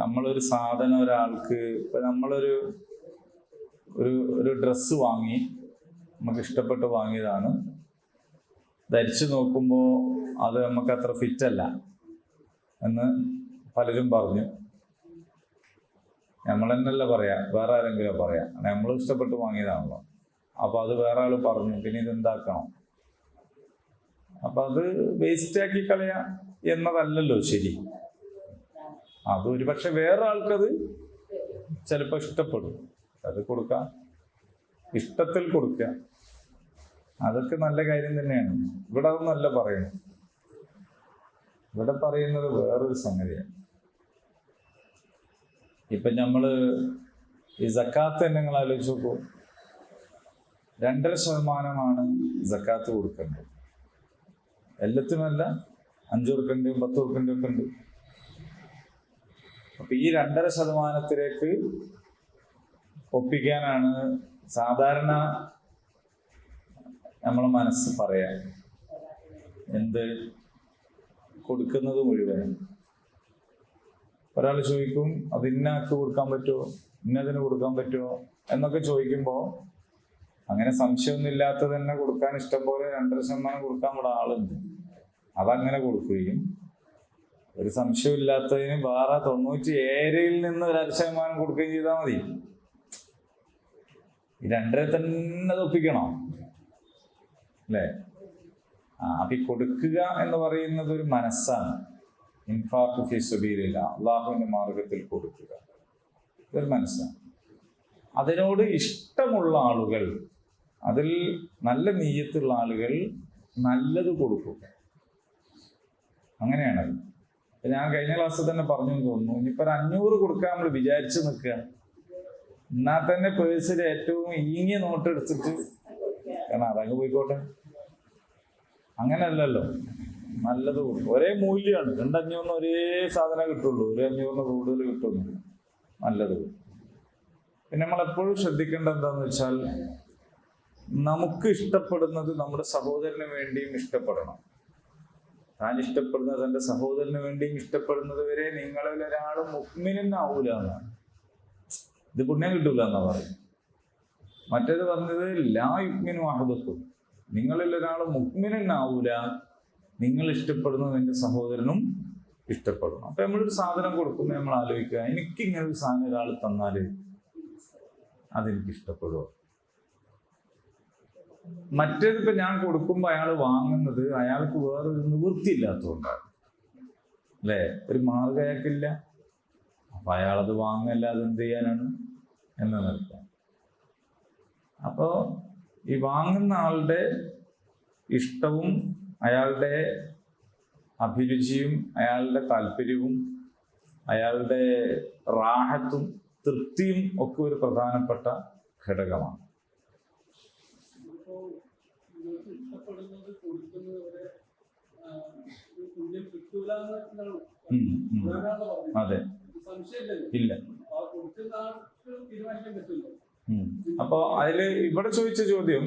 നമ്മളൊരു സാധനം ഒരാൾക്ക്, ഇപ്പം നമ്മളൊരു ഒരു ഡ്രസ്സ് വാങ്ങി, നമുക്ക് ഇഷ്ടപ്പെട്ട് വാങ്ങിയതാണ്. ധരിച്ചു നോക്കുമ്പോൾ അത് നമുക്ക് അത്ര ഫിറ്റല്ല എന്ന് പലരും പറഞ്ഞു. നമ്മൾ തന്നെയല്ല പറയാം, വേറെ ആരെങ്കിലും പറയാം, നമ്മൾ ഇഷ്ടപ്പെട്ട് വാങ്ങിയതാണല്ലോ. അപ്പോൾ അത് വേറെ ആൾ പറഞ്ഞു, പിന്നെ ഇതെന്താക്കണം? അപ്പം അത് വേസ്റ്റാക്കി കളയാം എന്നതല്ലല്ലോ ശരി. അത് ഒരു പക്ഷെ വേറെ ആൾക്കത് ചിലപ്പോൾ ഇഷ്ടപ്പെടും, അത് കൊടുക്കാം, ഇഷ്ടത്തിൽ കൊടുക്കുക, അതൊക്കെ നല്ല കാര്യം തന്നെയാണ്. ഇവിടെ അതൊന്നല്ല പറയുന്നത്. ഇവിടെ പറയുന്നത് വേറൊരു സംഗതിയാണ്. ഇപ്പം നമ്മൾ ഈ സക്കാത്ത് തന്നെ നിങ്ങൾ ആലോചിച്ച് നോക്കൂ. 2.5% സക്കാത്ത് കൊടുക്കേണ്ടത്. എല്ലാത്തിനുമല്ല, 5 ഉറുപ്പിന്റെയും 10 ഉറുപ്പിന്റെയും ഒക്കെ ഉണ്ട്. അപ്പൊ ഈ 2.5%-ത്തിലേക്ക് ഒപ്പിക്കാനാണ് സാധാരണ നമ്മളെ മനസ്സ് പറയാൻ. എന്ത് കൊടുക്കുന്നത് മുഴുവൻ. ഒരാൾ ചോദിക്കും, അത് ഇന്നാക്ക് കൊടുക്കാൻ പറ്റുമോ, ഇന്നതിന് കൊടുക്കാൻ പറ്റുമോ എന്നൊക്കെ ചോദിക്കുമ്പോൾ, അങ്ങനെ സംശയമൊന്നും ഇല്ലാത്ത തന്നെ കൊടുക്കാൻ ഇഷ്ടം പോലെ 2.5% കൊടുക്കാൻ ഇവിടെ ആളുണ്ട്. അതങ്ങനെ കൊടുക്കുകയും ഒരു സംശയം ഇല്ലാത്തതിന് വേറെ 97-ൽ നിന്ന് 1% കൊടുക്കുകയും ചെയ്താൽ മതി. ഈ 2 തന്നെ ഒപ്പിക്കണം അല്ലേ? അപ്പൊ ഈ കൊടുക്കുക എന്ന് പറയുന്നത് ഒരു മനസ്സാണ്. ഇൻഫാഖ് ഫീ സബീലില്ലാഹ്, അള്ളാഹുവിന്റെ മാർഗത്തിൽ കൊടുക്കുക, ഇതൊരു മനസ്സാണ്. അതിനോട് ഇഷ്ടമുള്ള ആളുകൾ, അതിൽ നല്ല നീയത്തുള്ള ആളുകൾ നല്ലത് കൊടുക്കും. അങ്ങനെയാണത്. ഞാൻ കഴിഞ്ഞ ക്ലാസ്സിൽ തന്നെ പറഞ്ഞു തോന്നുന്നു. ഇനിയിപ്പോൾ 500 കൊടുക്കാൻ നമ്മൾ വിചാരിച്ചു നിൽക്കുക, എന്നാൽ തന്നെ പേഴ്സിൽ ഏറ്റവും ഈങ്ങിയ നോട്ട് എടുത്തിട്ട്, കാരണം അതങ്ങ് പോയിക്കോട്ടെ, അങ്ങനെയല്ലല്ലോ. നല്ലത് കൊടുക്കും. ഒരേ മൂല്യമാണ്. 2.500 ഒരേ സാധനം കിട്ടുള്ളൂ, 500 കൂടുതൽ കിട്ടുന്നു. നല്ലത്. പിന്നെ നമ്മളെപ്പോഴും ശ്രദ്ധിക്കേണ്ടത് എന്താണെന്ന് വെച്ചാൽ, നമുക്ക് ഇഷ്ടപ്പെടുന്നത് നമ്മുടെ സഹോദരന് വേണ്ടിയും ഇഷ്ടപ്പെടണം. താൻ ഇഷ്ടപ്പെടുന്നത് തൻ്റെ സഹോദരന് വേണ്ടിയും ഇഷ്ടപ്പെടുന്നത് വരെ നിങ്ങളിൽ ഒരാൾ മുഅ്മിനാവൂല എന്നാണ്. ഇത് പുണ്യം കിട്ടൂല എന്നാ പറയും. മറ്റേത് പറഞ്ഞത് ലാ യുഅ്മിനു അഹദുക്കും, നിങ്ങളിൽ ഒരാൾ മുഅ്മിനാവൂല, നിങ്ങൾ ഇഷ്ടപ്പെടുന്നത് നിന്റെ സഹോദരനും ഇഷ്ടപ്പെടണം. അപ്പൊ നമ്മളൊരു സാധനം കൊടുക്കുമ്പോൾ നമ്മൾ ആലോചിക്കുക, എനിക്കിങ്ങനെ ഒരു സാധനം ഒരാൾ തന്നാൽ അതെനിക്ക് ഇഷ്ടപ്പെടുമോ? മറ്റേതിപ്പോ ഞാൻ കൊടുക്കുമ്പോൾ അയാൾ വാങ്ങുന്നത് അയാൾക്ക് വേറൊരു നിവൃത്തിയില്ലാത്തതുകൊണ്ടാണ് അല്ലേ? ഒരു മാർഗം അയാൾക്കില്ല. അപ്പൊ അയാളത് വാങ്ങല്ലാതെ എന്ത് ചെയ്യാനാണ് എന്ന് നിർത്താം. അപ്പോൾ ഈ വാങ്ങുന്ന ആളുടെ ഇഷ്ടവും അയാളുടെ അഭിരുചിയും അയാളുടെ താല്പര്യവും അയാളുടെ റാഹത്തും തൃപ്തിയും ഒക്കെ ഒരു പ്രധാനപ്പെട്ട ഘടകമാണ്. അതെ, ഇല്ല. അപ്പൊ അതില് ഇവിടെ ചോദിച്ച ചോദ്യം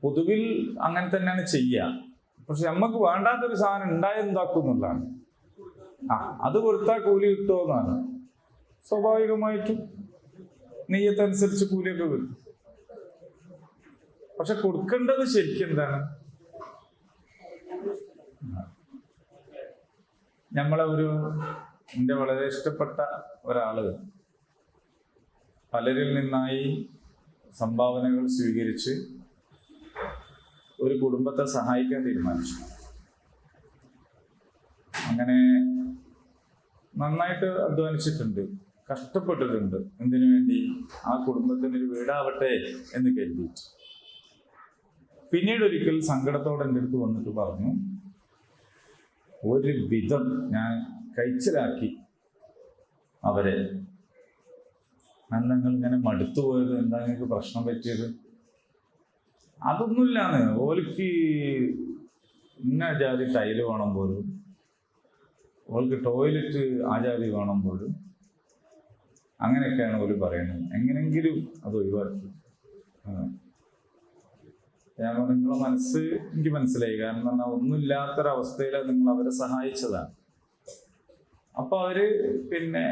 പൊതുവിൽ അങ്ങനെ തന്നെയാണ് ചെയ്യുക. പക്ഷെ നമുക്ക് വേണ്ടാത്തൊരു സാധനം ഉണ്ടായെന്താക്കുന്നുള്ളതാണ്. അത് കൊടുത്താൽ കൂലി കിട്ടുമോ എന്നാണ്. സ്വാഭാവികമായിട്ടും നെയ്യത്തനുസരിച്ച് കൂലിയൊക്കെ കിട്ടും. പക്ഷെ കൊടുക്കേണ്ടത് ശരിക്കും എന്താണ്? എൻ്റെ വളരെ ഇഷ്ടപ്പെട്ട ഒരാള് പലരിൽ നിന്നായി സംഭാവനകൾ സ്വീകരിച്ച് ഒരു കുടുംബത്തെ സഹായിക്കാൻ തീരുമാനിച്ചു. അങ്ങനെ നന്നായിട്ട് അധ്വാനിച്ചിട്ടുണ്ട്, കഷ്ടപ്പെട്ടിട്ടുണ്ട്. എന്തിനു വേണ്ടി? ആ കുടുംബത്തിനൊരു വീടാവട്ടെ എന്ന് കരുതിയിട്ട്. പിന്നീട് ഒരിക്കൽ സങ്കടത്തോടെ എൻ്റെ അടുത്ത് വന്നിട്ട് പറഞ്ഞു, ഒരു വിധം ഞാൻ കഴിച്ചിലാക്കി അവരെ. നിങ്ങൾ ഇങ്ങനെ മടുത്തു പോയത് എന്താ? നിങ്ങൾക്ക് പ്രശ്നം പറ്റിയത്? അതൊന്നുമില്ലാന്ന്. ഓൾക്ക് ഇന്ന ജാതി ടൈല് വേണം പോലും, ഓൾക്ക് ടോയ്ലറ്റ് ആ ജാതി വേണം പോലും, അങ്ങനെയൊക്കെയാണ് ഓല് പറയുന്നത്. എങ്ങനെങ്കിലും അത് ഒഴിവാക്കി. ഞാൻ നിങ്ങളെ മനസ്സ് എനിക്ക് മനസ്സിലായി. കാരണം ഒന്നുമില്ലാത്തൊരവസ്ഥയിൽ നിങ്ങൾ അവരെ സഹായിച്ചതാണ്. അപ്പൊ അവര് പിന്നെ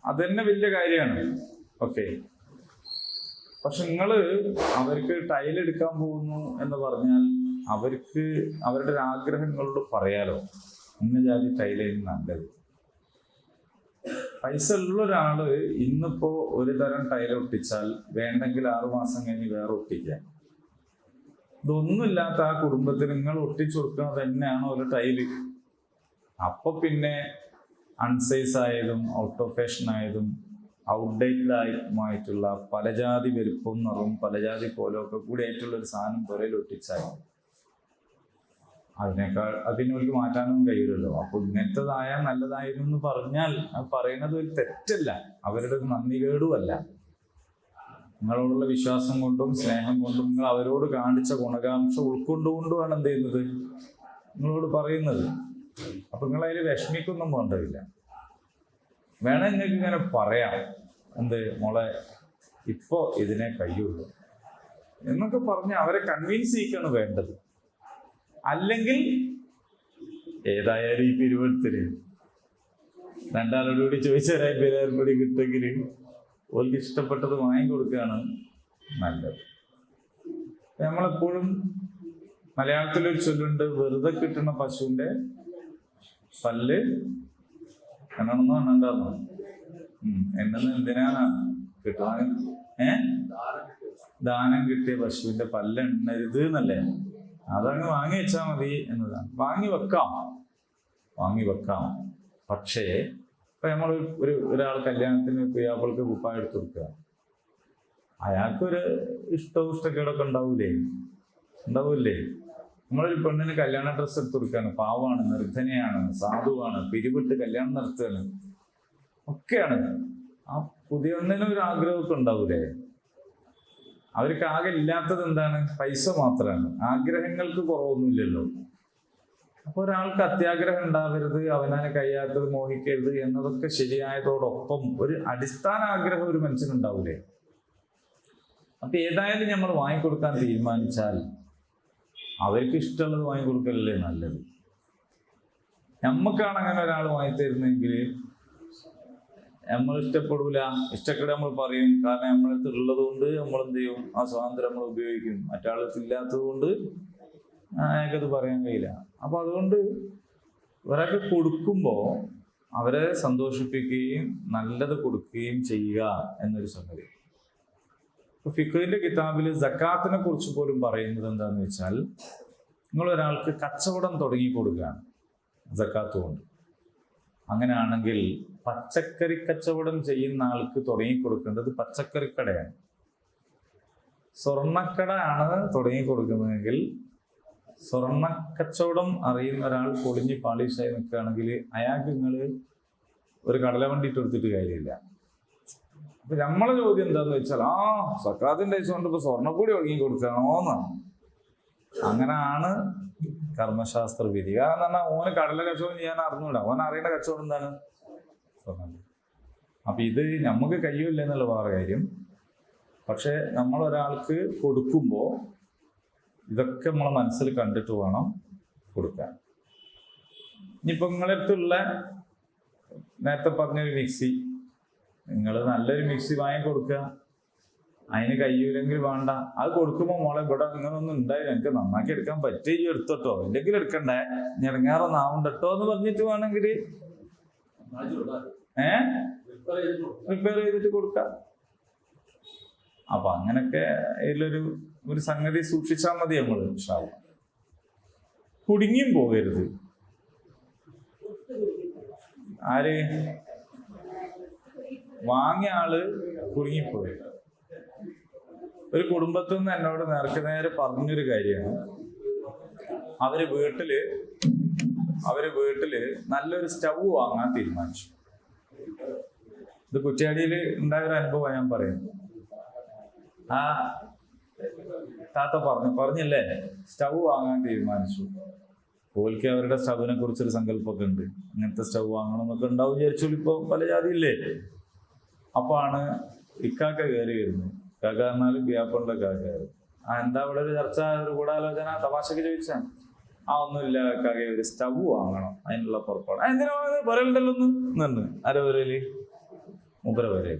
അത് തന്നെ വലിയ കാര്യമാണ്. ഓക്കെ, പക്ഷെ നിങ്ങള് അവർക്ക് ടൈലെടുക്കാൻ പോകുന്നു എന്ന് പറഞ്ഞാൽ അവർക്ക് അവരുടെ ഒരു ആഗ്രഹങ്ങളോട് പറയാലോ, ഇന്ന ജാതി ടൈലായിരുന്നു നല്ലത്. പൈസ ഉള്ള ഒരാള് ഇന്നിപ്പോ ഒരു തരം ടൈൽ ഒട്ടിച്ചാൽ വേണ്ടെങ്കിൽ 6 മാസം കഴിഞ്ഞ് വേറെ ഒട്ടിക്കാം. ഇതൊന്നുമില്ലാത്ത ആ കുടുംബത്തിന് നിങ്ങൾ ഒട്ടിച്ചു കൊടുക്കുന്നത് തന്നെയാണ് ഒരു ടൈല്. അപ്പൊ പിന്നെ അൺസൈസ് ആയതും ഔട്ട് ഓഫ് ഫാഷൻ ആയതും ഔട്ട്ഡേറ്റഡ് ആയിട്ടുള്ള പലജാതി വലുപ്പം നിറവും പലജാതി പോലൊക്കെ കൂടി ആയിട്ടുള്ള ഒരു സാധനം പുരയിൽ ഒട്ടിച്ചാൽ അതിനൊരു മാറ്റാനൊന്നും കഴിയില്ലല്ലോ. അപ്പൊ ഇങ്ങനത്തതായാൽ നല്ലതായിരുന്നു എന്ന് പറഞ്ഞാൽ അത് പറയുന്നത് ഒരു തെറ്റല്ല, അവരുടെ ഒരു നന്ദികേടുമല്ല. നിങ്ങളോടുള്ള വിശ്വാസം കൊണ്ടും സ്നേഹം കൊണ്ടും നിങ്ങൾ അവരോട് കാണിച്ച ഗുണകാംക്ഷ ഉൾക്കൊണ്ടുകൊണ്ടുമാണ് എന്ത് ചെയ്യുന്നത് നിങ്ങളോട് പറയുന്നത്. അപ്പൊ നിങ്ങൾ അതിൽ വിഷമിക്കൊന്നും വേണ്ടതില്ല. വേണം നിങ്ങൾക്ക് ഇങ്ങനെ പറയാം, എന്ത് മോളെ ഇപ്പോ ഇതിനെ കഴിയുള്ളൂ എന്നൊക്കെ പറഞ്ഞ് അവരെ കൺവിൻസ് ചെയ്യിക്കാണ് വേണ്ടത്. അല്ലെങ്കിൽ ഏതായാലും ഈ പിരിവെടുത്തിന് രണ്ടാളോടുകൂടി ചോദിച്ചാൽ പേരും കൂടി കിട്ടുമെങ്കിൽ ഓർക്ക് ഇഷ്ടപ്പെട്ടത് വാങ്ങിക്കൊടുക്കുകയാണ് നല്ലത്. നമ്മളെപ്പോഴും മലയാളത്തിലൊരു ചൊല്ലുണ്ട്, വെറുതെ കിട്ടുന്ന പശുവിന്റെ പല്ല് എന്നാണെന്നോ എണ്ണണ്ടാന്നോ എന്നത് എന്തിനാണ് കിട്ടുന്നത്? ദാനം കിട്ടിയ പശുവിന്റെ പല്ല് എണ്ണരുത് എന്നല്ലേ? അതങ്ങ് വാങ്ങി വെച്ചാൽ മതി എന്നതാണ്. വാങ്ങി വെക്കാം. പക്ഷേ ഇപ്പൊ നമ്മൾ ഒരാൾ കല്യാണത്തിന് പിയാപ്പിൾക്ക് കുപ്പായം എടുത്ത് കൊടുക്കുക, അയാൾക്കൊരു ഇഷ്ടക്കേടൊക്കെ ഉണ്ടാവൂലേ? നമ്മളൊരു പെണ്ണിന് കല്യാണ ഡ്രസ്സ് എടുത്ത് കൊടുക്കുകയാണ്, പാവാണ്, നിർധനയാണ്, സാധുവാണ്, പിരിവിട്ട് കല്യാണം നടത്തുകയാണ്, ഒക്കെയാണ്. ആ പുതിയൊന്നിനും ഒരു ആഗ്രഹമൊക്കെ ഉണ്ടാവൂലേ? അവർക്ക് ആകെ ഇല്ലാത്തത് എന്താണ്? പൈസ മാത്രമാണ്. ആഗ്രഹങ്ങൾക്ക് കുറവൊന്നുമില്ലല്ലോ. അപ്പൊ ഒരാൾക്ക് അത്യാഗ്രഹം ഉണ്ടാവരുത്, അവനാന് കഴിയാത്തത് മോഹിക്കരുത് എന്നതൊക്കെ ശരിയായതോടൊപ്പം ഒരു അടിസ്ഥാന ആഗ്രഹം ഒരു മനുഷ്യനുണ്ടാവൂലേ? അപ്പൊ ഏതായാലും നമ്മൾ വാങ്ങിക്കൊടുക്കാൻ തീരുമാനിച്ചാൽ അവർക്ക് ഇഷ്ടമുള്ളത് വാങ്ങിക്കൊടുക്കലല്ലേ നല്ലത്. നമ്മക്കാണ് അങ്ങനെ ഒരാൾ വാങ്ങിത്തരുന്നെങ്കിൽ നമ്മൾ ഇഷ്ടപ്പെടൂല, ഇഷ്ടക്കേട് നമ്മൾ പറയും. കാരണം നമ്മളടുത്ത് ഉള്ളത് കൊണ്ട് നമ്മൾ എന്ത് ചെയ്യും? ആ സ്വാതന്ത്ര്യം നമ്മൾ ഉപയോഗിക്കും. മറ്റാളത്ത് ഇല്ലാത്തത് കൊണ്ട് അയാൾക്കത് പറയാൻ കഴിയില്ല. അപ്പൊ അതുകൊണ്ട് ഒരാൾക്ക് കൊടുക്കുമ്പോൾ അവരെ സന്തോഷിപ്പിക്കുകയും നല്ലത് കൊടുക്കുകയും ചെയ്യുക എന്നൊരു സംഗതി. ഇപ്പൊ ഫിഖിന്റെ കിതാബിൽ സക്കാത്തിനെ കുറിച്ച് പോലും പറയുന്നത് എന്താന്ന് വെച്ചാൽ, നിങ്ങൾ ഒരാൾക്ക് കച്ചവടം തുടങ്ങി കൊടുക്കുകയാണ് സക്കാത്ത് കൊണ്ട്. അങ്ങനെയാണെങ്കിൽ പച്ചക്കറി കച്ചവടം ചെയ്യുന്ന ആൾക്ക് തുടങ്ങി കൊടുക്കേണ്ടത് പച്ചക്കറിക്കടയാണ്. സ്വർണ്ണക്കട ആണ് തുടങ്ങി കൊടുക്കുന്നതെങ്കിൽ സ്വർണ്ണ കച്ചവടം അറിയുന്ന ഒരാൾ പൊളിഞ്ഞ് പാളീസായി നിൽക്കുകയാണെങ്കിൽ അയാൾക്ക് നിങ്ങൾ ഒരു കടലവണ്ടി ഇട്ടെടുത്തിട്ട് കാര്യമില്ല. അപ്പൊ നമ്മളെ ചോദ്യം എന്താന്ന് വെച്ചാൽ, സക്കാത്തിന്റെ പൈസ കൊണ്ട് ഇപ്പൊ സ്വർണ്ണക്കൂടി തുടങ്ങി കൊടുക്കണോന്നാണ്. അങ്ങനെയാണ് കർമ്മശാസ്ത്ര വിധി. കാരണം പറഞ്ഞാൽ ഓന് കടല കച്ചവടം ചെയ്യാൻ അറിഞ്ഞൂടാ, ഓൻ അറിയേണ്ട കച്ചവടം എന്താണ്? സ്വർണ്ണം. അപ്പൊ ഇത് നമുക്ക് കഴിയില്ല എന്നുള്ള വേറെ കാര്യം. പക്ഷെ നമ്മൾ ഒരാൾക്ക് കൊടുക്കുമ്പോൾ ഇതൊക്കെ നമ്മളെ മനസ്സിൽ കണ്ടിട്ട് വേണം കൊടുക്കാൻ. ഇനിയിപ്പോ നിങ്ങളടുത്തുള്ള നേരത്തെ പറഞ്ഞൊരു മിക്സി, നിങ്ങൾ നല്ലൊരു മിക്സി വാങ്ങിക്കൊടുക്കുക. അതിന് കഴിയൂലെങ്കിൽ വേണ്ട, അത് കൊടുക്കുമ്പോൾ മോളെ ഇവിടെ ഇങ്ങനൊന്നും ഉണ്ടായില്ല, എനിക്ക് നന്നാക്കി എടുക്കാൻ പറ്റുകയും എടുത്തോട്ടോ, ഇല്ലെങ്കിൽ എടുക്കണ്ടേ, ഞെറങ്ങാറൊന്നും ആവണ്ടട്ടോ എന്ന് പറഞ്ഞിട്ട് വേണമെങ്കിൽ റിപ്പയർ ചെയ്തിട്ട് കൊടുക്കാം. അപ്പൊ അങ്ങനൊക്കെ ഇതിലൊരു സംഗതി സൂക്ഷിച്ചാൽ മതി. നമ്മൾ കുടുങ്ങിയും പോകരുത്. ആര് വാങ്ങിയ ആള് കുടുങ്ങിപ്പോയി. ഒരു കുടുംബത്തിൽ നിന്ന് എന്നോട് നേരെ പറഞ്ഞൊരു കാര്യമാണ്, അവര് വീട്ടില് നല്ലൊരു സ്റ്റവ് വാങ്ങാൻ തീരുമാനിച്ചു. ഇത് കുറ്റ്യാടിയിൽ ഉണ്ടായൊരു അനുഭവം ഞാൻ പറയുന്നു. ആ താത്ത പറഞ്ഞില്ലേ, സ്റ്റവ് വാങ്ങാൻ തീരുമാനിച്ചു. ഓൽക്ക് അവരുടെ സ്റ്റവിനെ കുറിച്ചൊരു സങ്കല്പമൊക്കെ ഉണ്ട്, ഇങ്ങനത്തെ സ്റ്റവ് വാങ്ങണം എന്നൊക്കെ ഉണ്ടാവും വിചാരിച്ചോളൂ. ഇപ്പൊ പല ജാതിയില്ലേ. അപ്പൊ ആണ് ഇക്കാക്ക കയറി വരുന്നത്. കാക്ക പറഞ്ഞാലും ഗ്യാപ്പുള്ള കാക്ക. എന്താ ഇവിടെ ഒരു ചർച്ച, ഒരു ഗൂഢാലോചന, തമാശക്ക് ചോദിച്ചാണ്. ഒന്നുമില്ല കാകെ, ഒരു സ്റ്റവ് വാങ്ങണം, അതിനുള്ള പുറപ്പാട്. എന്തിനാ പറയലുണ്ടല്ലോ ഒന്ന് ആരോ വരല് മൂപ്പര വരല്.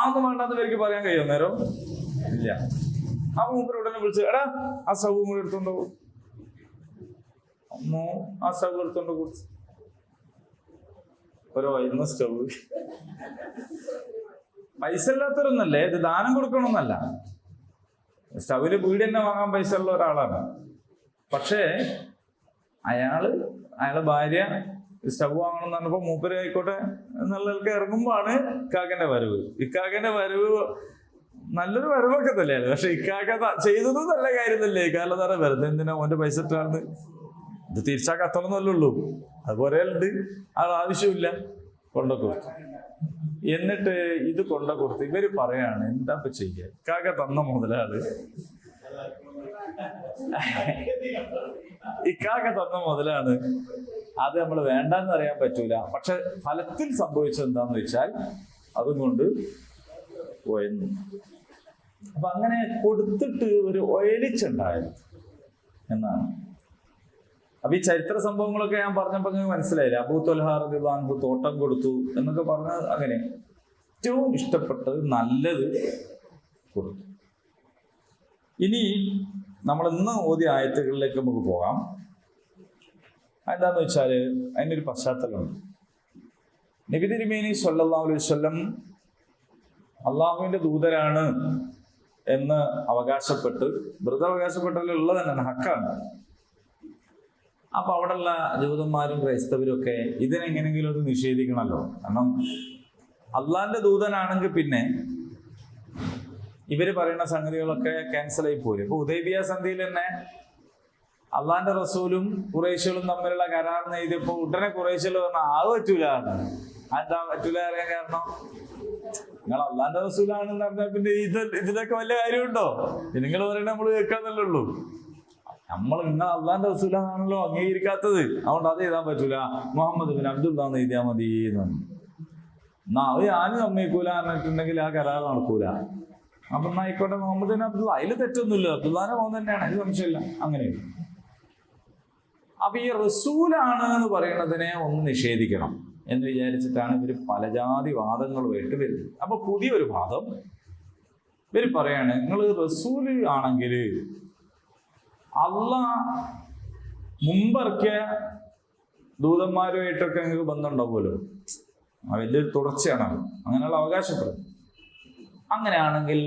ഒന്നും വേണ്ടാന്ന് പേർക്ക് പറയാൻ കഴിയുമോ നേരം? ഇല്ല. മൂപ്പര ഉടനെ വിളിച്ച്, എടാ ആ സ്റ്റവ് കൂടെ എടുത്തോണ്ട് പോകും. ആ സ്റ്റവ് എടുത്തോണ്ട് കൊടുത്തു. ഓരോ ഇന്ന് സ്റ്റവ്. പൈസ ഇല്ലാത്തവരൊന്നല്ലേ, ഇത് ദാനം കൊടുക്കണമെന്നല്ല. സ്റ്റവില് വീട് തന്നെ വാങ്ങാൻ പൈസ ഉള്ള ഒരാളാണ്. പക്ഷേ അയാളെ ഭാര്യ സ്റ്റവ് വാങ്ങണം എന്ന് പറഞ്ഞപ്പോ മൂപ്പര് ആയിക്കോട്ടെ എന്നുള്ളവർക്ക് ഇറങ്ങുമ്പോഴാണ് ഇക്കാക്കന്റെ വരവ്. ഇക്കാക്കന്റെ വരവ് നല്ലൊരു വരവൊക്കെ തന്നെയാണ്. പക്ഷെ ഇക്കാക്ക ചെയ്തതും നല്ല കാര്യം തന്നെ. കാരണം എന്താ, വെറുതെ എന്തിനാ ഓന്റെ പൈസ ഇട്ടാണ് ഇത് തിരിച്ചാക്കത്തണമെന്നല്ലുള്ളൂ. അതുപോലെ ഉണ്ട്, അത് ആവശ്യമില്ല. കൊണ്ടൊക്കെ എന്നിട്ട് ഇത് കൊടുത്ത് ഇവര് പറയാണ്, എന്താ ഇപ്പൊ ചെയ്യുക, ഇക്കാക്ക തന്ന മുതലാണ്, ഇക്കാക്ക തന്ന മുതലാണ്, അത് നമ്മൾ വേണ്ടെന്ന് അറിയാൻ പറ്റൂല. പക്ഷെ ഫലത്തിൽ സംഭവിച്ചത് എന്താന്ന് വെച്ചാൽ അതും കൊണ്ട് പോയെന്നു. അപ്പൊ അങ്ങനെ കൊടുത്തിട്ട് ഒരു ഒയലിച്ചുണ്ടായത് എന്നാണ്. അപ്പൊ ഈ ചരിത്ര സംഭവങ്ങളൊക്കെ ഞാൻ പറഞ്ഞപ്പോ മനസ്സിലായില്ല. അബൂ ത്വൽഹ റളിയല്ലാഹു അൻഹു തോട്ടം കൊടുത്തു എന്നൊക്കെ പറഞ്ഞത് അങ്ങനെ. ഏറ്റവും ഇഷ്ടപ്പെട്ടത് നല്ലത് കൊടുത്തു. ഇനി നമ്മൾ ഇന്ന് ഓതിയ ആയത്തുകളിലേക്ക് നമുക്ക് പോകാം. എന്താന്ന് വെച്ചാല് അതിനൊരു പശ്ചാത്തലമുണ്ട്. നബി തിരുമേനി സ്വല്ലല്ലാഹു അലൈഹി വസല്ലം അള്ളാഹുവിന്റെ ദൂതരാണ് എന്ന് അവകാശപ്പെട്ട്, വെറുതെ അവകാശപ്പെട്ടല്ലോ, ഉള്ളത് തന്നെ ഹക്കാണ്. അപ്പൊ അവിടെയുള്ള ജൂതന്മാരും ക്രൈസ്തവരും ഒക്കെ ഇതിനെങ്ങനെങ്കിലും ഒന്ന് നിഷേധിക്കണമല്ലോ. കാരണം അള്ളാന്റെ ദൂതനാണെങ്കിൽ പിന്നെ ഇവര് പറയുന്ന സംഗതികളൊക്കെ ക്യാൻസൽ ആയി പോരും. ഇപ്പൊ ഹുദൈബിയ സന്ധിയിൽ തന്നെ അള്ളാന്റെ റസൂലും ഖുറൈശികളും തമ്മിലുള്ള കരാറിന് എഴുതിയപ്പോ ഉടനെ ഖുറൈശികൾ പറഞ്ഞാൽ പറ്റൂല. അതെന്താ പറ്റൂല അറിയാൻ കാരണം, നിങ്ങൾ അള്ളാന്റെ റസൂലാണെന്ന് പറഞ്ഞാൽ പിന്നെ ഇതിലൊക്കെ വലിയ കാര്യമുണ്ടോ? നിങ്ങൾ പറയണ നമ്മൾ കേൾക്കാന്നല്ലേ ഉള്ളൂ. നിങ്ങൾ അള്ളാന്റെ റസൂലാണല്ലോ അംഗീകരിക്കാത്തത്, അതുകൊണ്ട് അത് എഴുതാൻ പറ്റൂല, മുഹമ്മദ് ബിൻ അബ്ദുല്ലാന്ന് എഴുതിയാൽ മതി എന്ന് പറഞ്ഞു. എന്നാ ഞാനും സമ്മതിക്കൂല പറഞ്ഞിട്ടുണ്ടെങ്കിൽ ആ കരാർ നടക്കൂല. അപ്പൊ എന്നാ ആയിക്കോട്ടെ, മുഹമ്മദ് ബിൻ അബ്ദുല്ല, അതിൽ തെറ്റൊന്നുമില്ല, അബ്ദുല്ലാന്റെ മോൻ തന്നെയാണ്, അതിന് സംശയമില്ല. അങ്ങനെ അപ്പൊ ഈ റസൂലാണ് എന്ന് പറയുന്നതിനെ ഒന്ന് നിഷേധിക്കണം എന്ന് വിചാരിച്ചിട്ടാണ് ഇവർ പലജാതി വാദങ്ങളുമായിട്ട് വരുന്നത്. അപ്പൊ പുതിയൊരു വാദം ഇവർ പറയാണ്, നിങ്ങൾ റസൂല് ആണെങ്കിൽ അള്ളാഹ് മുമ്പിറക്കിയ ദൂതന്മാരുമായിട്ടൊക്കെ നിങ്ങൾക്ക് ബന്ധമുണ്ടാവുമല്ലോ, വലിയൊരു തുടർച്ചയാണ് അങ്ങനെയുള്ള അവകാശപ്പെടും. അങ്ങനെയാണെങ്കിൽ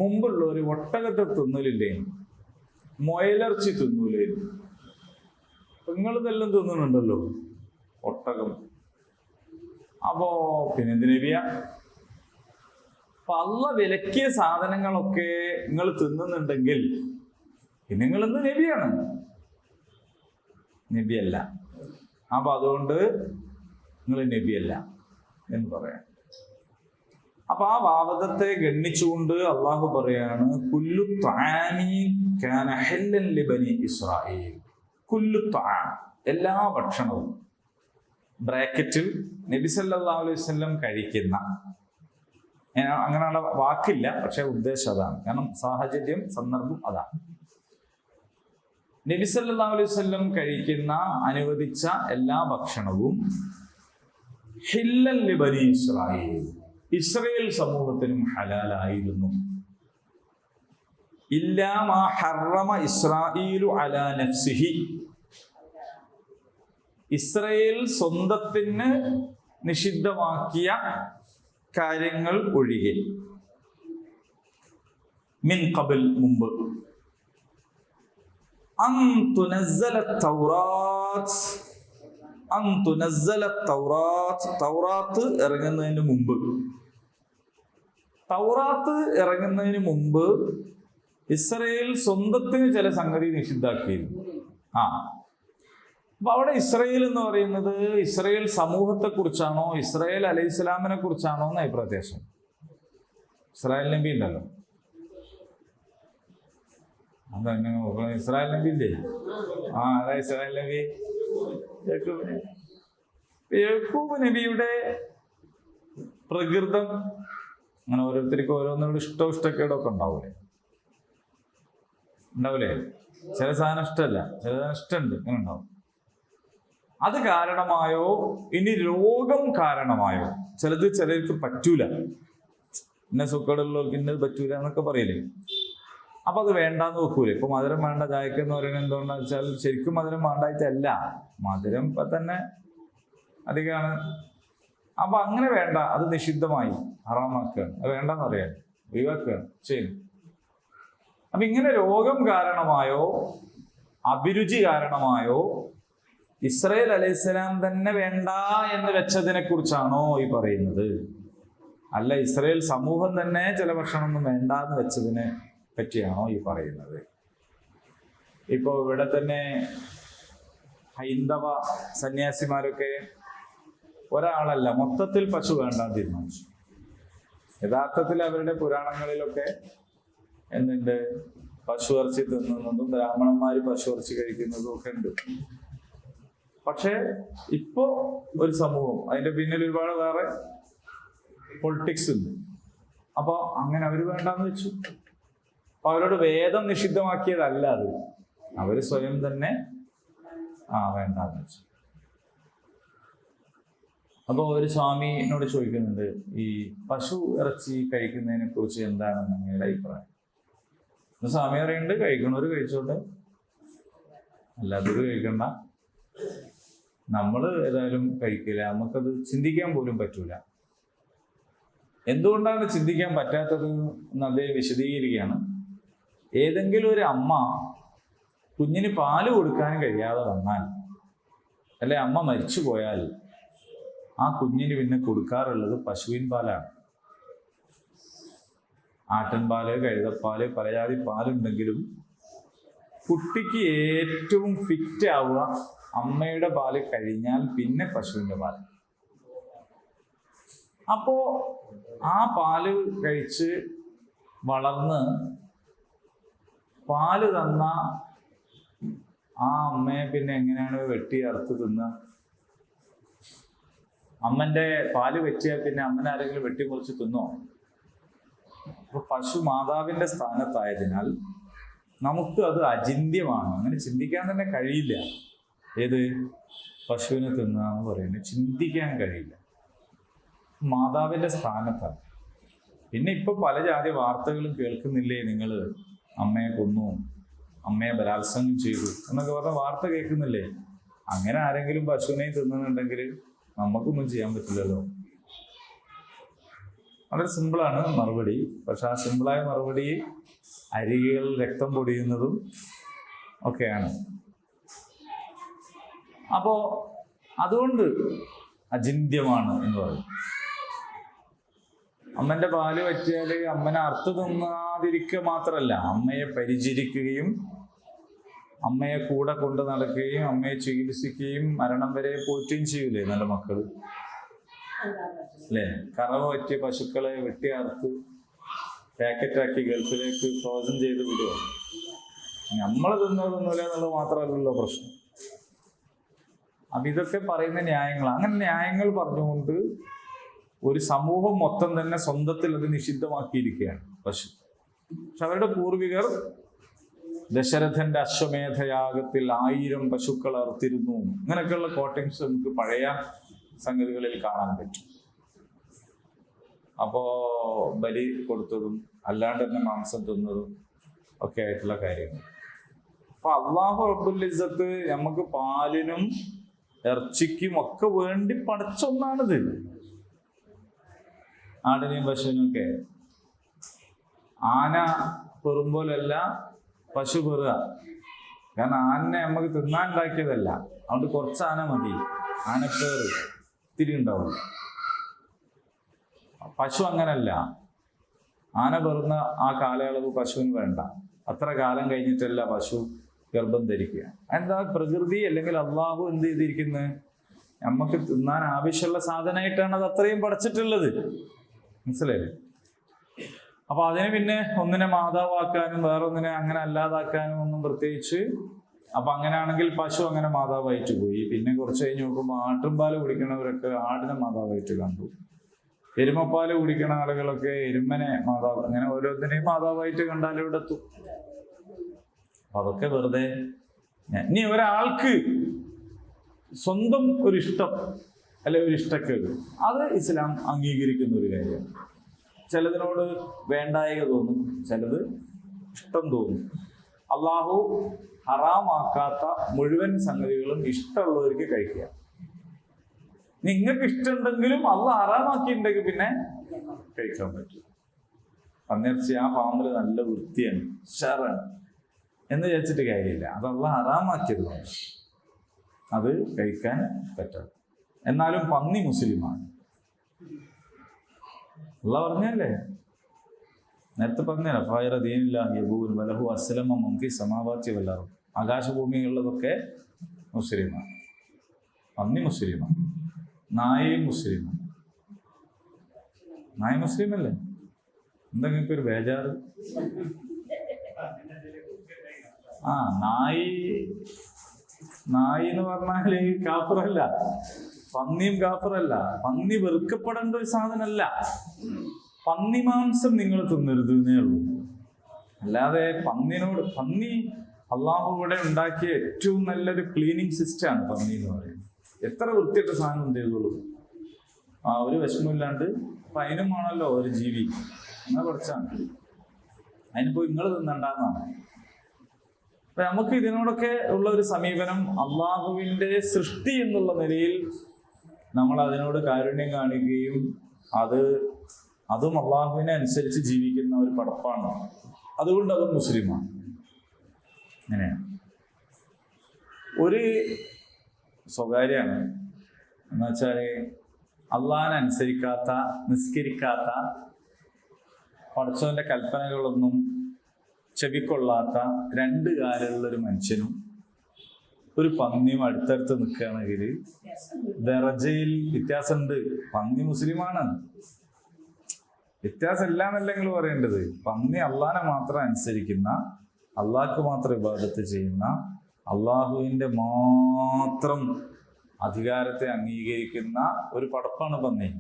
മുമ്പുള്ള ഒരു ഒട്ടകത്തെ തിന്നലില്ലേ, മൊയലിറച്ചി തിന്നൂലേ? നിങ്ങളിതെല്ലാം തിന്നുന്നുണ്ടല്ലോ, ഒട്ടകം. അപ്പോ പിന്നെ എന്ത് നബിയ? അപ്പൊ അള്ളാഹ് വിലക്കിയ സാധനങ്ങളൊക്കെ നിങ്ങൾ തിന്നുന്നുണ്ടെങ്കിൽ പിന്നെ നിങ്ങൾ എന്ത് നബിയാണ്? നബിയല്ല. അപ്പൊ അതുകൊണ്ട് നിങ്ങൾ നബിയല്ല എന്ന് പറയാം. അപ്പൊ ആ വാദത്തെ ഗണ്ണിച്ചുകൊണ്ട് അള്ളാഹു പറയാണ്, കുല്ലു ത്വാമി കാന ഹല്ലൻ ലിബനി ഇസ്രാഈൽ. കുല്ലു ത്വാം, എല്ലാ ഭക്ഷണവും, ബ്രാക്കറ്റിൽ നബി സല്ലല്ലാഹു അലൈഹി വസല്ലം കഴിക്കുന്ന, അങ്ങനെയുള്ള വാക്കില്ല, പക്ഷെ ഉദ്ദേശം അതാണ്. കാരണം സാഹചര്യം, സന്ദർഭം അതാണ്. നബി സല്ലല്ലാഹു അലൈഹി വസല്ലം കഴിക്കുന്ന, അനുവദിച്ച എല്ലാ ഭക്ഷണവും ഹില്ലൻ ലിബനി ഇസ്രാഈൽ, ഇസ്രായേൽ സമൂഹത്തിനും ഹലാലായിരുന്നു. ഇല്ലാ മാ ഹറമ ഇസ്രാഈലു അലാ നഫ്സിഹി, ഇസ്രായേൽ സ്വന്തത്തിന് നിഷിദ്ധമാക്കിയ കാര്യങ്ങൾ ഒഴികെ, മിൻ ഖബൽ, മുമ്പ്, അൻ തുനസ്സല തൗറാത്ത്, അൻ തുനസ്സല തൗറാത്ത്, തൗറാത്ത് ഇറങ്ങുന്നതിന് മുമ്പ്, തൗറാത്ത് ഇറങ്ങുന്നതിന് മുമ്പ് ഇസ്രായേൽ സ്വന്തത്തിന് ചില സംഗതി നിഷിദ്ധാക്കിയിരുന്നു. അപ്പൊ അവിടെ ഇസ്രായേൽ എന്ന് പറയുന്നത് ഇസ്രായേൽ സമൂഹത്തെ കുറിച്ചാണോ ഇസ്രായേൽ അലൈഹിസ്സലാമിനെ കുറിച്ചാണോ എന്ന് അഭിപ്രായ വ്യത്യാസം. ഇസ്രായേൽ നബി ഉണ്ടല്ലോ, അതെങ്ങനെ ഇസ്രായേൽ നബി ഇല്ലേ? അതാ ഇസ്രായേൽ നബി യാക്കൂബ് നബിയുടെ പ്രകൃതം. അങ്ങനെ ഓരോരുത്തർക്കും ഓരോന്നോട് ഇഷ്ടക്കേടൊക്കെ ഉണ്ടാവൂലേ? ഉണ്ടാവില്ലേ? ചില സാധനം ഇഷ്ടമല്ല, ചില സാധനം ഇഷ്ടമുണ്ട്, ഇങ്ങനെ ഉണ്ടാവും. അത് കാരണമായോ ഇനി രോഗം കാരണമായോ, ചിലർക്ക് പറ്റൂല, ഇന്ന സുഖമുള്ളവർക്ക് ഇന്നത് പറ്റൂല എന്നൊക്കെ പറയില്ലേ. അപ്പൊ അത് വേണ്ടാന്ന് വെക്കൂലേ. ഇപ്പൊ മധുരം വേണ്ട ചായക്ക് എന്ന് പറയുന്നത് എന്തുകൊണ്ടാന്ന് വെച്ചാൽ ശരിക്കും മധുരം വേണ്ടായിട്ടല്ല, മധുരം ഇപ്പൊ തന്നെ അധികമാണ്. അപ്പൊ അങ്ങനെ വേണ്ട, അത് നിഷിദ്ധമായി ഹറാമാക്കുകയാണ്, അത് വേണ്ടെന്ന് അറിയാൻ ഒഴിവാക്കുകയാണ് ചെയ്യുന്നു. അപ്പൊ ഇങ്ങനെ രോഗം കാരണമായോ അഭിരുചി കാരണമായോ ഇസ്രായേൽ അലൈഹിസ്സലാം തന്നെ വേണ്ട എന്ന് വെച്ചതിനെ കുറിച്ചാണോ ഈ പറയുന്നത്? അല്ല, ഇസ്രായേൽ സമൂഹം തന്നെ ചില ഭക്ഷണമൊന്നും വേണ്ട എന്ന് വെച്ചതിനെ പറ്റിയാണോ ഈ പറയുന്നത്? ഇപ്പോ ഇവിടെ തന്നെ ഹൈന്ദവ സന്യാസിമാരൊക്കെ ഒരാളല്ല, മൊത്തത്തിൽ പശു വേണ്ടാന്ന് തീരുമാനിച്ചു. യഥാർത്ഥത്തിൽ അവരുടെ പുരാണങ്ങളിലൊക്കെ എന്തുണ്ട്, പശു ഇറച്ചി തിന്നുന്നതും ബ്രാഹ്മണന്മാര് പശു ഇറച്ചി കഴിക്കുന്നതും ഒക്കെ ഉണ്ട്. പക്ഷെ ഇപ്പോ ഒരു സമൂഹം, അതിന്റെ പിന്നിൽ ഒരുപാട് വേറെ പൊളിറ്റിക്സ് ഉണ്ട്. അപ്പൊ അങ്ങനെ അവര് വേണ്ടാന്ന് വെച്ചു. അപ്പൊ അവരോട് വേദം നിഷിദ്ധമാക്കിയതല്ല അത്, അവര് സ്വയം തന്നെ വേണ്ടാന്ന് വെച്ചു. അപ്പൊ ഒരു സ്വാമിനോട് ചോദിക്കുന്നുണ്ട്, ഈ പശു ഇറച്ചി കഴിക്കുന്നതിനെ കുറിച്ച് എന്താണ് നിങ്ങളുടെ അഭിപ്രായം? സ്വാമി പറയുന്നുണ്ട്, കഴിക്കണവര് കഴിച്ചോട്ടെ, അല്ലാത്തവര് കഴിക്കണ്ട. നമ്മൾ ഏതായാലും കഴിക്കില്ല, നമുക്കത് ചിന്തിക്കാൻ പോലും പറ്റൂല. എന്തുകൊണ്ടാണ് ചിന്തിക്കാൻ പറ്റാത്തത് എന്ന് അദ്ദേഹം വിശദീകരിക്കുകയാണ്. ഏതെങ്കിലും ഒരു അമ്മ കുഞ്ഞിന് പാല് കൊടുക്കാൻ കഴിയാതെ വന്നാൽ, അല്ലെ അമ്മ മരിച്ചു പോയാൽ, ആ കുഞ്ഞിന് പിന്നെ കൊടുക്കാറുള്ളത് പശുവിൻ പാലാണ്. ആട്ടിൻപാല്, കഴുതപ്പാല്, പലജാതി പാലുണ്ടെങ്കിലും കുട്ടിക്ക് ഏറ്റവും ഫിറ്റ് ആവുക അമ്മയുടെ പാല് കഴിഞ്ഞാൽ പിന്നെ പശുവിൻ്റെ പാല്. അപ്പോ ആ പാല് കഴിച്ച് വളർന്ന് പാല് തന്ന ആ അമ്മയെ പിന്നെ എങ്ങനെയാണ് വെട്ടി അറുത്ത് തിന്നുക? അമ്മന്റെ പാല് വെറ്റിയാൽ പിന്നെ അമ്മനെ ആരെങ്കിലും വെട്ടിമുറിച്ച് തിന്നോ? അപ്പൊ പശു മാതാവിന്റെ സ്ഥാനത്തായതിനാൽ നമുക്ക് അത് അചിന്യമാണ്, അങ്ങനെ ചിന്തിക്കാൻ തന്നെ കഴിയില്ല. ഏത് പശുവിനെ തിന്നുക എന്ന് പറയുന്നത് ചിന്തിക്കാൻ കഴിയില്ല, മാതാവിന്റെ സ്ഥാനത്താണ്. പിന്നെ ഇപ്പൊ പല ജാതി വാർത്തകളും കേൾക്കുന്നില്ലേ നിങ്ങൾ? അമ്മയെ കൊന്നു, അമ്മയെ ബലാത്സംഗം ചെയ്തു എന്നൊക്കെ പറഞ്ഞ വാർത്ത കേൾക്കുന്നില്ലേ? അങ്ങനെ ആരെങ്കിലും പശുവിനെ തിന്നുന്നുണ്ടെങ്കിൽ നമുക്കൊന്നും ചെയ്യാൻ പറ്റില്ലല്ലോ. വളരെ സിമ്പിളാണ് മറുപടി. പക്ഷെ ആ സിമ്പിളായ മറുപടി അരികൾ രക്തം പൊടിയുന്നതും ഒക്കെയാണ്. അപ്പോ അതുകൊണ്ട് അചിന്യമാണ് എന്ന് പറയും. അമ്മന്റെ പാല് പറ്റിയാൽ അമ്മനെ അർത്ഥ തിന്നാതിരിക്കുക മാത്രമല്ല, അമ്മയെ പരിചരിക്കുകയും അമ്മയെ കൂടെ കൊണ്ട് നടക്കുകയും അമ്മയെ ചികിത്സിക്കുകയും മരണം വരെ പോറ്റുകയും ചെയ്യൂലേ നല്ല മക്കള്, അല്ലേ? കറവ പറ്റിയ പശുക്കളെ വെട്ടി അറുത്ത് പാക്കറ്റാക്കി ഗൾഫിലേക്ക് ഫ്രോസൺ ചെയ്ത് വിടുക. നമ്മളെ തിന്നൂല എന്നുള്ളത് മാത്രമല്ലല്ലോ പ്രശ്നം. അപ്പൊ ഇതൊക്കെ പറയുന്ന ന്യായങ്ങൾ, അങ്ങനെ ന്യായങ്ങൾ പറഞ്ഞുകൊണ്ട് ഒരു സമൂഹം മൊത്തം തന്നെ സ്വന്തത്തിൽ അത് നിഷിദ്ധമാക്കിയിരിക്കുകയാണ് പശു. പക്ഷെ അവരുടെ പൂർവികർ ദശരഥന്റെ അശ്വമേധയാഗത്തിൽ 1000 പശുക്കൾ അറുത്തിരുന്നു. ഇങ്ങനെയൊക്കെയുള്ള കോട്ടിങ്സ് നമുക്ക് പഴയ സംഗതികളിൽ കാണാൻ പറ്റും. അപ്പോ ബലി കൊടുത്തതും അല്ലാണ്ട് തന്നെ മാംസം തിന്നതും ഒക്കെ ആയിട്ടുള്ള കാര്യങ്ങൾ. അപ്പൊ അല്ലാഹു റബ്ബുൽ ഇസ്സത്ത് നമുക്ക് പാലിനും ഇറച്ചിക്കും ഒക്കെ വേണ്ടി പടച്ച ഒന്നാണിത്. ആടിനെയും പശുവിനും ഒക്കെ. ആന പെറുമ്പോലല്ല പശു പെറുക. കാരണം ആനനെ നമുക്ക് തിന്നാൻ ഉണ്ടാക്കിയതല്ല, അതുകൊണ്ട് കുറച്ച് ആന മതി. ആനപ്പേറ് ഇത്തിരി ഉണ്ടാവും. പശു അങ്ങനല്ല. ആന പെറുന്ന ആ കാലയളവ് പശുവിന് വേണ്ട. അത്ര കാലം കഴിഞ്ഞിട്ടല്ല പശു ഗർഭം ധരിക്കുക. എന്താ പ്രകൃതി അല്ലെങ്കിൽ അള്ളാഹു എന്ത് ചെയ്തിരിക്കുന്നത്? നമുക്ക് തിന്നാൻ ആവശ്യമുള്ള സാധനമായിട്ടാണ് അത് അത്രയും പടച്ചിട്ടുള്ളത്. മനസ്സിലായില്ലേ? അപ്പൊ അതിന് പിന്നെ ഒന്നിനെ മാതാവാക്കാനും വേറൊന്നിനെ അങ്ങനെ അല്ലാതാക്കാനും ഒന്നും പ്രത്യേകിച്ച്. അപ്പൊ അങ്ങനെയാണെങ്കിൽ പശു അങ്ങനെ മാതാവായിട്ട് പോയി. പിന്നെ കുറച്ച് കഴിഞ്ഞ് നോക്കുമ്പോൾ ആട്ടുംപാല് കുടിക്കണവരൊക്കെ ആടിനെ മാതാവായിട്ട് കണ്ടു. എരുമപ്പാല് കുടിക്കണ ആളുകളൊക്കെ എരുമനെ മാതാവ്, അങ്ങനെ ഓരോന്നിനെയും മാതാവായിട്ട് കണ്ടാലും ഇവിടെ എത്തും. അതൊക്കെ വെറുതെ. ഇനി ഒരാൾക്ക് സ്വന്തം ഒരു ഇഷ്ടം അല്ലെ ഒരു ഇഷ്ടക്കേട്, അത് ഇസ്ലാം അംഗീകരിക്കുന്ന ഒരു കാര്യമാണ്. ചിലതിനോട് വേണ്ടായിക തോന്നും, ചിലത് ഇഷ്ടം തോന്നും. അള്ളാഹു ഹറാമാക്കാത്ത മുഴുവൻ സംഗതികളും ഇഷ്ടമുള്ളവർക്ക് കഴിക്കുക. നിങ്ങൾക്ക് ഇഷ്ടമുണ്ടെങ്കിലും അള്ളാഹ് ഹറാമാക്കിയിട്ടുണ്ടെങ്കിൽ പിന്നെ കഴിക്കാൻ പറ്റും. പന്നിയിറച്ചി ആ ഫാമിൽ നല്ല വൃത്തിയാണ്, ഉഷാറാണ് എന്ന് വിചാരിച്ചിട്ട് കാര്യമില്ല. അത് അള്ളാഹ് ഹറാമാക്കിയത് അത് കഴിക്കാൻ പറ്റാത്ത. എന്നാലും പന്നി മുസ്ലിമാണ്. അള്ളാഹ് പറഞ്ഞല്ലേ, നേരത്തെ പറഞ്ഞല്ലോ, ഫായറ ദീനില്ലാഹി യബൂൻ വലഹു അസ്ലമ മൻ ഫി സമാവാതി വൽ അർദ്. ആകാശഭൂമിയുള്ളതൊക്കെ മുസ്ലിമാണ്. പന്നി മുസ്ലിമാണ്. നായയും മുസ്ലിമാണ്. നായ മുസ്ലിമല്ലേ? എന്താ നിങ്ങൾക്ക് ഒരു ബേജാറ്? ആ നായി എന്ന് പറഞ്ഞാല് കാഫിറല്ല, പന്നിയും കാഫിറല്ല. പന്നി വെറുക്കപ്പെടേണ്ട ഒരു സാധനമല്ല. പന്നി മാംസം നിങ്ങൾ തിന്നരുത് എന്നേ ഉള്ളൂ. അല്ലാതെ പന്നി അള്ളാഹു ഇവിടെ ഉണ്ടാക്കിയ ഏറ്റവും നല്ലൊരു ക്ലീനിങ് സിസ്റ്റമാണ് പന്നി എന്ന് പറയുന്നത്. എത്ര വൃത്തിയായിട്ട് സാധനം ഉണ്ടേതുള്ളൂ. ഒരു വിഷമമില്ലാണ്ട്. അപ്പൊ അതിനും ആണല്ലോ ഒരു ജീവി. എന്നാ കുറച്ചാണ് അതിന് പോയി നിങ്ങൾ തിന്നണ്ടെന്നാണ്. അപ്പൊ നമുക്ക് ഇതിനോടൊക്കെ ഉള്ള ഒരു സമീപനം, അള്ളാഹുവിന്റെ സൃഷ്ടി എന്നുള്ള നിലയിൽ നമ്മൾ അതിനോട് കാരുണ്യം കാണിക്കുകയും അതും അള്ളാഹുവിനെ അനുസരിച്ച് ജീവിക്കുന്ന ഒരു പടപ്പാണ്. അതുകൊണ്ട് അതും മുസ്ലിമാണ്. അങ്ങനെയാണ്. ഒരു സ്വകാര്യമാണ് എന്ന് വെച്ചാല് അള്ളാഹിനെ അനുസരിക്കാത്ത, നിസ്കരിക്കാത്ത, പടച്ചവന്റെ കൽപ്പനകളൊന്നും ചെവിക്കൊള്ളാത്ത രണ്ട് കാലുള്ളൊരു മനുഷ്യനും ഒരു പന്നിയും അടുത്തടുത്ത് നിൽക്കുകയാണെങ്കിൽ ദറജയിൽ വ്യത്യാസമുണ്ട്. പന്നി മുസ്ലിമാണ്. വ്യത്യാസമില്ല എന്നല്ല നിങ്ങൾ പറയേണ്ടത്. പന്നി അള്ളാഹിനെ മാത്രം അനുസരിക്കുന്ന, അള്ളാഹ്ക്ക് മാത്രം ഇബാദത്ത് ചെയ്യുന്ന, അള്ളാഹുവിന്റെ മാത്രം അധികാരത്തെ അംഗീകരിക്കുന്ന ഒരു പടപ്പാണ് പന്നി.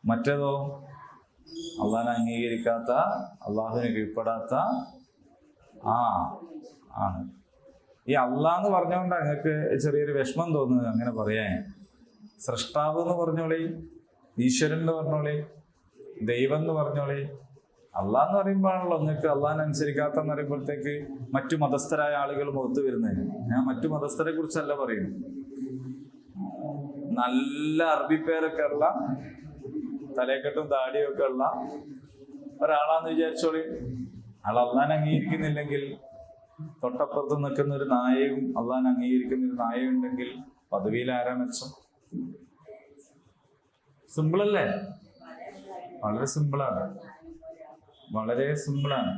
മറ്റേതോ അള്ളാഹിനെ അംഗീകരിക്കാത്ത, അള്ളാഹുവിനെ കീഴ്പ്പെടാത്ത ആണ്. ഈ അള്ളാന്ന് പറഞ്ഞുകൊണ്ട് നിങ്ങൾക്ക് ചെറിയൊരു വിഷമം തോന്നുന്നത് അങ്ങനെ പറയാൻ. സൃഷ്ടാവ് എന്ന് പറഞ്ഞോളി, ഈശ്വരൻ എന്ന് പറഞ്ഞോളി, ദൈവം എന്ന് പറഞ്ഞോളി. അള്ളാന്ന് പറയുമ്പോഴാണല്ലോ നിങ്ങൾക്ക് അള്ളാഹിനെ അനുസരിക്കാത്തെന്ന് പറയുമ്പോഴത്തേക്ക് മറ്റു മതസ്ഥരായ ആളുകൾ മുഖത്ത് വരുന്നത്. ഞാൻ മറ്റു മതസ്ഥരെ കുറിച്ചല്ല പറയുന്നു. നല്ല അറബി പേരൊക്കെ ഉള്ള, തലക്കെട്ടും താടിയും ഒക്കെ ഉള്ള ഒരാളാന്ന് വിചാരിച്ചോളി. ആൾ അള്ളാഹിനെ അംഗീകരിക്കുന്നില്ലെങ്കിൽ, തൊട്ടപ്പുറത്ത് നിൽക്കുന്ന ഒരു നായയും അള്ളാഹിനെ അംഗീകരിക്കുന്ന ഒരു നായയും ഉണ്ടെങ്കിൽ പദവിയിൽ ആരാ മെച്ചം? സിമ്പിളല്ലേ? വളരെ സിമ്പിളാണ്, വളരെ സിമ്പിളാണ്.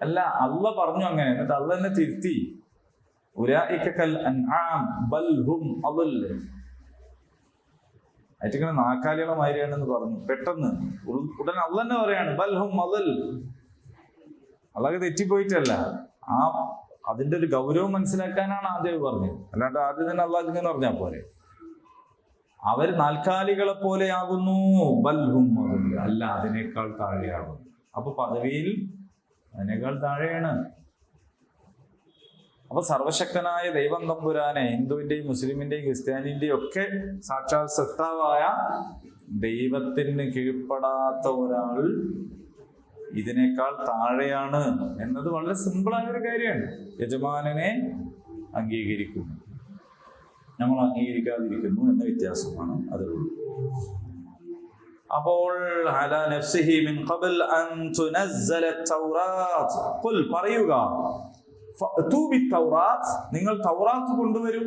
അല്ല, അള്ളാഹ് പറഞ്ഞു അങ്ങനെ, എന്നിട്ട് അള്ളാഹ് തന്നെ തിരുത്തി. ഉലൈക കൽ അൻആം ബൽ ഹും അളൽ. ആയിട്ടിങ്ങനെ നാക്കാലികളെ മാതിരിയാണെന്ന് പറഞ്ഞു. പെട്ടെന്ന് ഉടനെ അള്ളാഹ് തന്നെ പറയാണ് ബൽ ഹും അളൽ. അള്ളാഹ് തെറ്റിപ്പോയിട്ടല്ല, അതിന്റെ ഒരു ഗൗരവം മനസ്സിലാക്കാനാണ് ആദ്യം പറഞ്ഞത്. അല്ലാണ്ട് ആദ്യം തന്നെ അള്ളാഹ് ഇങ്ങനെ പറഞ്ഞാൽ പോരെ. അവർ നാൽക്കാലികളെ പോലെയാകുന്നു. ബൽഹും അല്ല, അതിനേക്കാൾ താഴെയാകുന്നു. അപ്പൊ പദവിയിൽ അതിനേക്കാൾ താഴെയാണ്. അപ്പൊ സർവശക്തനായ ദൈവം തമ്പുരാനെ, ഹിന്ദുവിന്റെയും മുസ്ലിമിന്റെയും ക്രിസ്ത്യാനിന്റെയും ഒക്കെ സാക്ഷാൽ സൃഷ്ടാവായ ദൈവത്തിന് കീഴ്പ്പെടാത്ത ഒരാൾ ഇതിനേക്കാൾ താഴെയാണ് എന്നത് വളരെ സിമ്പിളായ ഒരു കാര്യമാണ്. യജമാനനെ അംഗീകരിക്കുന്നു, നമ്മൾ അംഗീകരിക്കാതിരിക്കുന്നു എന്ന വ്യത്യാസമാണ് അതുള്ളൂ. അപ്പോൾ അലാ നഫ്സിഹി മിൻ ഖബൽ അൻ തുനസ്സല തൗറാത്ത് ഖുൽ, പറയുക, ഫഅതു ബിത്തൗറാത്ത്, നിങ്ങൾ തൗറാത്ത് കൊണ്ടുവരൂ.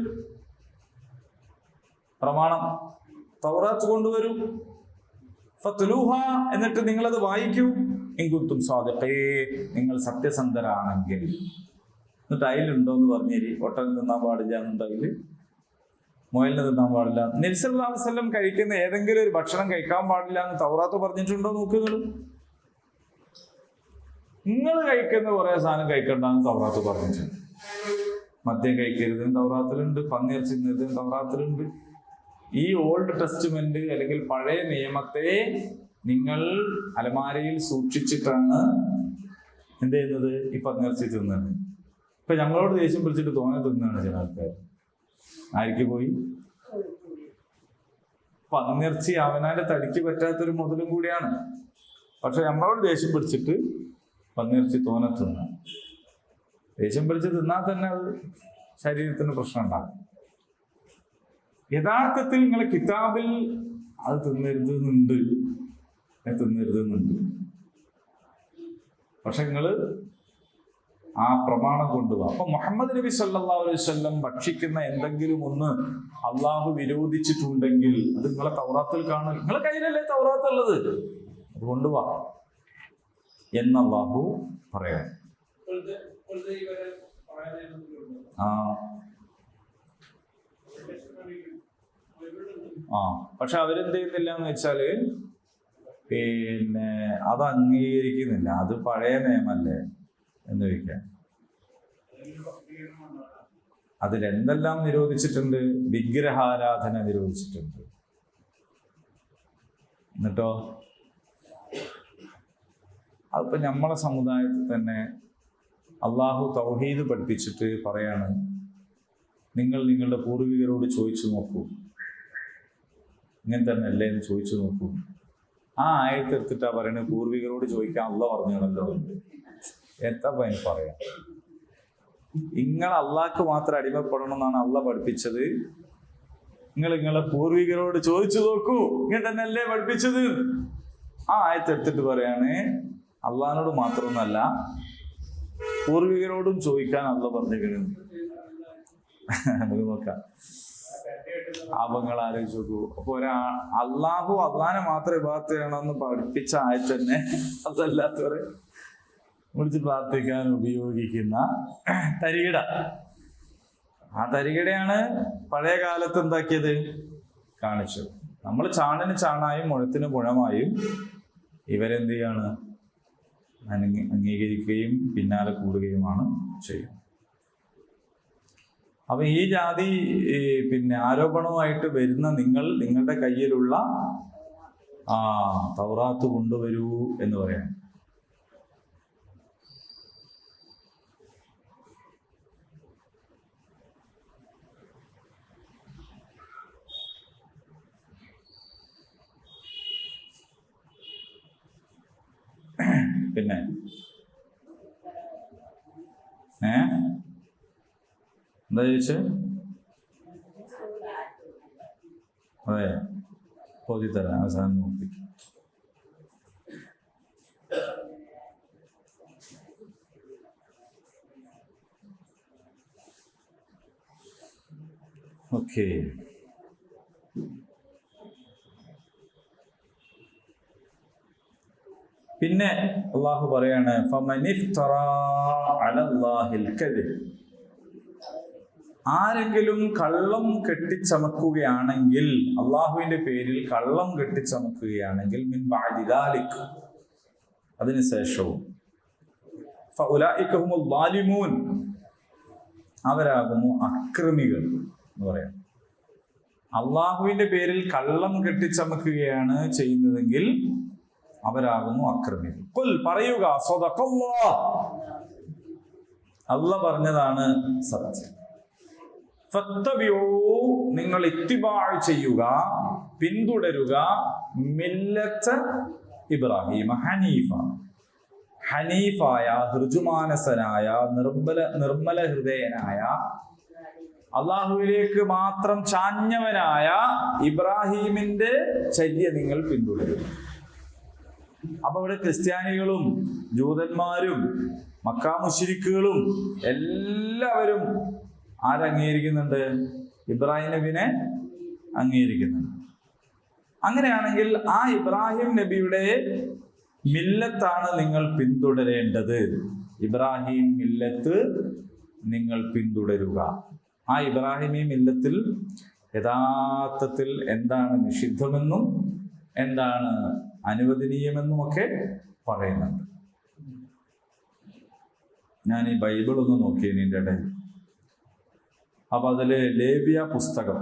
പ്രമാണം തൗറാത്ത് കൊണ്ടുവരൂ. ഫത്ലുഹ, എന്നിട്ട് നിങ്ങളത് വായിക്കൂ. ഇൻ കുൻതും സാദിഖീൻ, നിങ്ങൾ സത്യസന്ധരാണെങ്കിൽ. എന്നിട്ട് അതിലുണ്ടോ എന്ന് പറഞ്ഞേരി. ഒട്ടകം തിന്നാൻ പാടില്ല എന്നുണ്ടെങ്കിൽ മുയലിന് തിന്നാൻ പാടില്ല. നബി സല്ലല്ലാഹു അലൈഹി വസല്ലം കഴിക്കുന്ന ഏതെങ്കിലും ഒരു ഭക്ഷണം കഴിക്കാൻ പാടില്ല എന്ന് തൗറാത്ത് പറഞ്ഞിട്ടുണ്ടോ നോക്കുക. നിങ്ങൾ കഴിക്കുന്ന കുറെ സാധനം കഴിക്കണ്ടെന്ന് തൗറാത്ത് പറഞ്ഞിട്ടുണ്ട്. മദ്യം കഴിക്കരുതെന്ന് തൗറാത്തിലുണ്ട്, പന്നിയിറച്ചി തിന്നരുതെന്ന് തൗറാത്തിലുണ്ട്. ഈ ഓൾഡ് ടെസ്റ്റ്മെന്റ് അല്ലെങ്കിൽ പഴയ നിയമത്തെ നിങ്ങൾ അലമാരയിൽ സൂക്ഷിച്ചിട്ടാണ് എന്ത് ചെയ്യുന്നത്? ഈ പന്നിയിറച്ചി തിന്നാണ്. ഇപ്പൊ ഞങ്ങളോട് ദേഷ്യം പിടിച്ചിട്ട് തോന്നെ തിന്നാണ് ചില ആൾക്കാർ. ആർക്ക് പോയി? പന്നിയിറച്ചി അവനാന്റെ തടിക്ക് പറ്റാത്തൊരു മുതലും കൂടിയാണ്. പക്ഷെ നമ്മളോട് ദേഷ്യം പിടിച്ചിട്ട് പന്നിയിറച്ചി തോന്നെ തിന്നാണ്. ദേഷ്യം പിടിച്ച് തിന്നാൽ തന്നെ അത് ശരീരത്തിന് പ്രശ്നം ഉണ്ടാകും. യഥാർത്ഥത്തിൽ നിങ്ങളെ കിതാബിൽ അത് തിന്നരുതെന്നുണ്ട്. പക്ഷെ നിങ്ങള് ആ പ്രമാണം കൊണ്ടുപോകുക. അപ്പൊ മുഹമ്മദ് നബി സല്ലല്ലാഹു അലൈഹി വസല്ലം ഭക്ഷിക്കുന്ന എന്തെങ്കിലും ഒന്ന് അള്ളാഹു വിരോധിച്ചിട്ടുണ്ടെങ്കിൽ അത് നിങ്ങളെ തൗറാത്തിൽ കാണും. നിങ്ങളെ കയ്യിലല്ലേ തൗറാത്ത് ഉള്ളത്, അത് കൊണ്ടുപോവാ എന്ന് അള്ളാഹു പറയാം. പക്ഷെ അവരെന്ത് ചെയ്യുന്നില്ല എന്ന് വെച്ചാല് അത് അംഗീകരിക്കുന്നില്ല. അത് പഴയ നിയമല്ലേ എന്ന് ചോദിക്കാം. അതിലെന്തെല്ലാം നിരോധിച്ചിട്ടുണ്ട്? വിഗ്രഹാരാധന നിരോധിച്ചിട്ടുണ്ട്. എന്നിട്ടോ അതിപ്പോ നമ്മളെ സമുദായത്തിൽ തന്നെ അള്ളാഹു തൗഹീദ് പഠിപ്പിച്ചിട്ട് പറയാണ്, നിങ്ങൾ നിങ്ങളുടെ പൂർവികരോട് ചോദിച്ചു നോക്കൂ, ഇങ്ങനെ തന്നെ അല്ലേ എന്ന് ചോദിച്ചു നോക്കൂ. ആ ആയത്തെടുത്തിട്ടാ പറയണത് പൂർവികരോട് ചോദിക്കാൻ അള്ളാഹ് പറഞ്ഞാണല്ലോ. എന്താ അതിന് പറയാം? നിങ്ങൾ അള്ളാഹ്ക്ക് മാത്രം അടിമപ്പെടണം എന്നാണ് അള്ളാഹ് പഠിപ്പിച്ചത്. നിങ്ങളെ പൂർവികരോട് ചോദിച്ചു നോക്കൂ, ഇങ്ങനെ തന്നെ അല്ലേ പഠിപ്പിച്ചത്. ആ ആയത്തെടുത്തിട്ട് പറയാണ് അള്ളാഹിനോട് മാത്രമൊന്നല്ല പൂർവികരോടും ചോദിക്കാൻ അള്ളാഹ് പറഞ്ഞിരിക്കുന്നു. നമുക്ക് നോക്കാം. ആപങ്ങൾ ആലോചിച്ച് നോക്കൂ. അപ്പൊ അള്ളാഹിനെ മാത്രം ഇബാദത്ത് ചെയ്യണമെന്ന് പഠിപ്പിച്ച ആയത്ത് തന്നെ അതല്ലാത്തവരെ വിളിച്ച് പ്രാർത്ഥിക്കാൻ ഉപയോഗിക്കുന്ന തരികിട. ആ തരികിടയാണ് പഴയ കാലത്ത് എന്താക്കിയത്? കാണിച്ചത്. നമ്മൾ ചാണിന് ചാണായും മുഴത്തിന് മുഴമായും ഇവരെന്ത് ചെയ്യാണ്? അംഗീകരിക്കുകയും പിന്നാലെ കൂടുകയുമാണ് ചെയ്യുന്നത്. അപ്പൊ ഈ ജാതി ആരോപണവുമായിട്ട് വരുന്ന നിങ്ങളുടെ കയ്യിലുള്ള തൗറാത്ത് കൊണ്ടുവരൂ എന്ന് പറയാം. പിന്നെ എന്താ ചോദിച്ചേ? അതെ, ഓതിത്തരാം. അവസാനം നോക്കി. ഓക്കെ. പിന്നെ അള്ളാഹു പറയാണ്, ഫമനിഫ്തറാ അലല്ലാഹിൽ കദിബ്, ആരെങ്കിലും കള്ളം കെട്ടിച്ചമക്കുകയാണെങ്കിൽ, അള്ളാഹുവിന്റെ പേരിൽ കള്ളം കെട്ടിച്ചമക്കുകയാണെങ്കിൽ, മിൻ ബഅദി ദാലിക്, അതിനുശേഷവും, ഫഉലൈക ഹുമുൽ ളാലിമൂൻ, അവരാകുന്നു അക്രമികൾ എന്ന് പറയാം. അള്ളാഹുവിന്റെ പേരിൽ കള്ളം കെട്ടിച്ചമക്കുകയാണ് ചെയ്യുന്നതെങ്കിൽ അവരാകുന്നു അക്രമികൾ. ഖുൽ, പറയുക, സദഖല്ലാഹ്, അല്ലാഹ് പറഞ്ഞതാണ് സത്യം. ഫത്തബിഊ, നിങ്ങൾ ഇത്തിബാഅ് ചെയ്യുക, പിന്തുടരുക, മില്ലത്ത ഇബ്രാഹിം ഹനീഫ, ഹനീഫായ, ഋജുമാനസനായ, നിർമ്മല ഹൃദയനായ, അള്ളാഹുവിലേക്ക് മാത്രം ചാഞ്ഞവനായ ഇബ്രാഹീമിന്റെ ചര്യ നിങ്ങൾ പിന്തുടരുക. അപ്പൊ ഇവിടെ ക്രിസ്ത്യാനികളും ജൂതന്മാരും മക്കാ മുശ്രിക്കുകളും എല്ലാവരും ആരംഗീകരിക്കുന്നുണ്ട്? ഇബ്രാഹിം നബിനെ അംഗീകരിക്കുന്നുണ്ട്. അങ്ങനെയാണെങ്കിൽ ആ ഇബ്രാഹിം നബിയുടെ മില്ലത്താണ് നിങ്ങൾ പിന്തുടരേണ്ടത്. ഇബ്രാഹിം മില്ലത്ത് നിങ്ങൾ പിന്തുടരുക. ആ ഇബ്രാഹിമി മില്ലത്തിൽ യഥാർത്ഥത്തിൽ എന്താണ് നിഷിദ്ധമെന്നും എന്താണ് അനുവദനീയമെന്നും ഒക്കെ പറയുന്നുണ്ട്. ഞാൻ ഈ ബൈബിൾ ഒന്ന് നോക്കിയതിൻ്റെ ഇടയിൽ, അപ്പൊ അതില് ലേവ്യ പുസ്തകം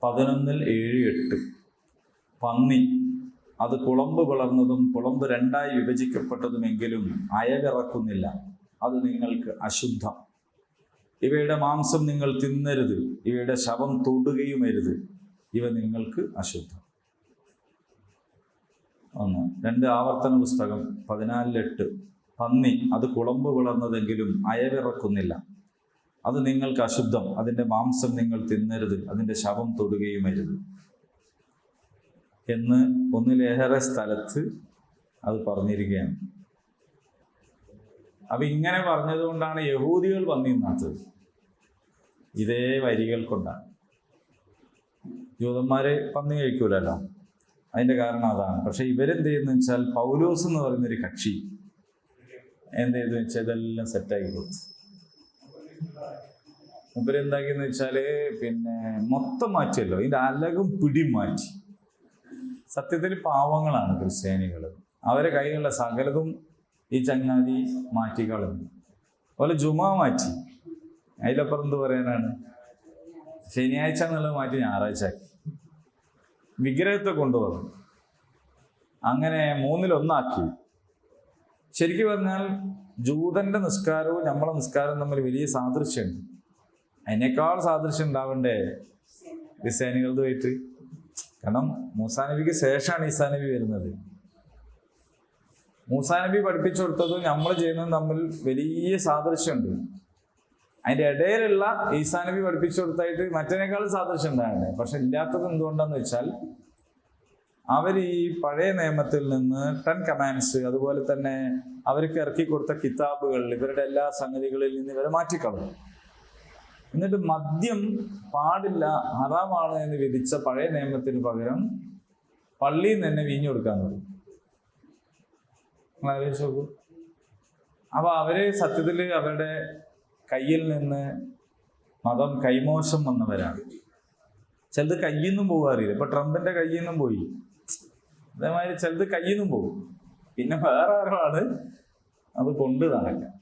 11:7-8 പന്നി അത് കുളമ്പ് പിളർന്നതും കുളമ്പ് രണ്ടായി വിഭജിക്കപ്പെട്ടതുമെങ്കിലും അയവിറക്കുന്നില്ല. അത് നിങ്ങൾക്ക് അശുദ്ധം. ഇവയുടെ മാംസം നിങ്ങൾ തിന്നരുത്, ഇവയുടെ ശവം തൊടുകയുമരുത്, ഇവ നിങ്ങൾക്ക് അശുദ്ധം. 1. 2 ആവർത്തന പുസ്തകം 14:8. പന്നി അത് കുളമ്പ് പിളർന്നതെങ്കിലും അയവിറക്കുന്നില്ല, അത് നിങ്ങൾക്ക് അശുദ്ധം. അതിൻ്റെ മാംസം നിങ്ങൾ തിന്നരുത്, അതിൻ്റെ ശവം തൊടുകയുമരുത് എന്ന് ഒന്നിലേറെ സ്ഥലത്ത് അത് പറഞ്ഞിരിക്കുകയാണ്. അപ്പൊ ഇങ്ങനെ പറഞ്ഞതുകൊണ്ടാണ് യഹൂദികൾ വന്നിരുന്നത്. ഇതേ വരികൾ കൊണ്ടാണ്. ജൂതന്മാര് പന്നി കഴിക്കൂലല്ലോ, അതിന്റെ കാരണം അതാണ്. പക്ഷെ ഇവരെന്ത് ചെയ്യുന്ന വെച്ചാൽ പൗലോസ് എന്ന് പറയുന്നൊരു കക്ഷി എന്ത് ചെയ്തു വെച്ചാൽ ഇതെല്ലാം സെറ്റാക്കി കൊടുത്തു. ഇവരെന്താക്കിയെന്ന് വെച്ചാല് മൊത്തം മാറ്റിയല്ലോ, ഇതിന്റെ അലകും പിടിയും മാറ്റി. സത്യത്തിൽ പാവങ്ങളാണ് ക്രിസ്ത്യാനികൾ. അവരെ കയ്യിലുള്ള സകലതും ഈ ചങ്ങാതി മാറ്റിക്കളഞ്ഞു. അതുപോലെ ജുമാ മാറ്റി. അതിലപ്പുറം എന്ത് പറയാനാണ്? ശനിയാഴ്ച എന്നുള്ളത് മാറ്റി ഞായറാഴ്ച ആക്കി. വിഗ്രഹത്തെ കൊണ്ടുവന്നു. അങ്ങനെ 3-1 ശരിക്കും പറഞ്ഞാൽ ജൂതന്റെ നിസ്കാരവും നമ്മളെ നിസ്കാരവും തമ്മിൽ വലിയ സാദൃശ്യമുണ്ട്. അതിനേക്കാൾ സാദൃശ്യം ഉണ്ടാവണ്ടേ ക്രിസ്ത്യാനികളുമായിട്ട്? കാരണം മൂസാ നബിക്ക് ശേഷമാണ് ഈസാ നബി വരുന്നത്. മൂസാ നബി പഠിപ്പിച്ചു കൊടുത്തതും നമ്മൾ ചെയ്യുന്നതും തമ്മിൽ വലിയ സാദൃശ്യമുണ്ട്. അതിൻ്റെ ഇടയിലുള്ള ഈസാ നബി പഠിപ്പിച്ചു കൊടുത്തായിട്ട് മറ്റേനേക്കാളും സാദൃശ്യം ഉണ്ടാകണ്ടേ. പക്ഷെ ഇല്ലാത്തത് എന്തുകൊണ്ടാന്ന് വെച്ചാൽ അവർ ഈ പഴയ നിയമത്തിൽ നിന്ന് 10 കമാൻഡ്സ്, അതുപോലെ തന്നെ അവർക്ക് ഇറക്കി കൊടുത്ത കിതാബുകൾ, ഇവരുടെ എല്ലാ സംഗതികളിൽ നിന്ന് ഇവരെ മാറ്റിക്കളഞ്ഞു. എന്നിട്ട് മദ്യം പാടില്ല, ഹറാമാണ് എന്ന് വിധിച്ച പഴയ നിയമത്തിന് പകരം പള്ളിയിൽ നിന്ന് തന്നെ വീഞ്ഞു കൊടുക്കാൻ തുടങ്ങി. നിങ്ങൾ ആലോചിച്ച് നോക്കൂ. അപ്പൊ അവര് സത്യത്തിൽ അവരുടെ കയ്യിൽ നിന്ന് മതം കൈമോശം വന്നവരാണ്. ചിലത് കയ്യിൽ നിന്നും പോകാറില്ല. ഇപ്പൊ ട്രംപിന്റെ കയ്യിൽ നിന്നും പോയി, അതേമാതിരി ചിലത് കയ്യിൽ നിന്നും പോകും. പിന്നെ വേറെ ആരാണ് അത് കൊണ്ട് നടക്കുക,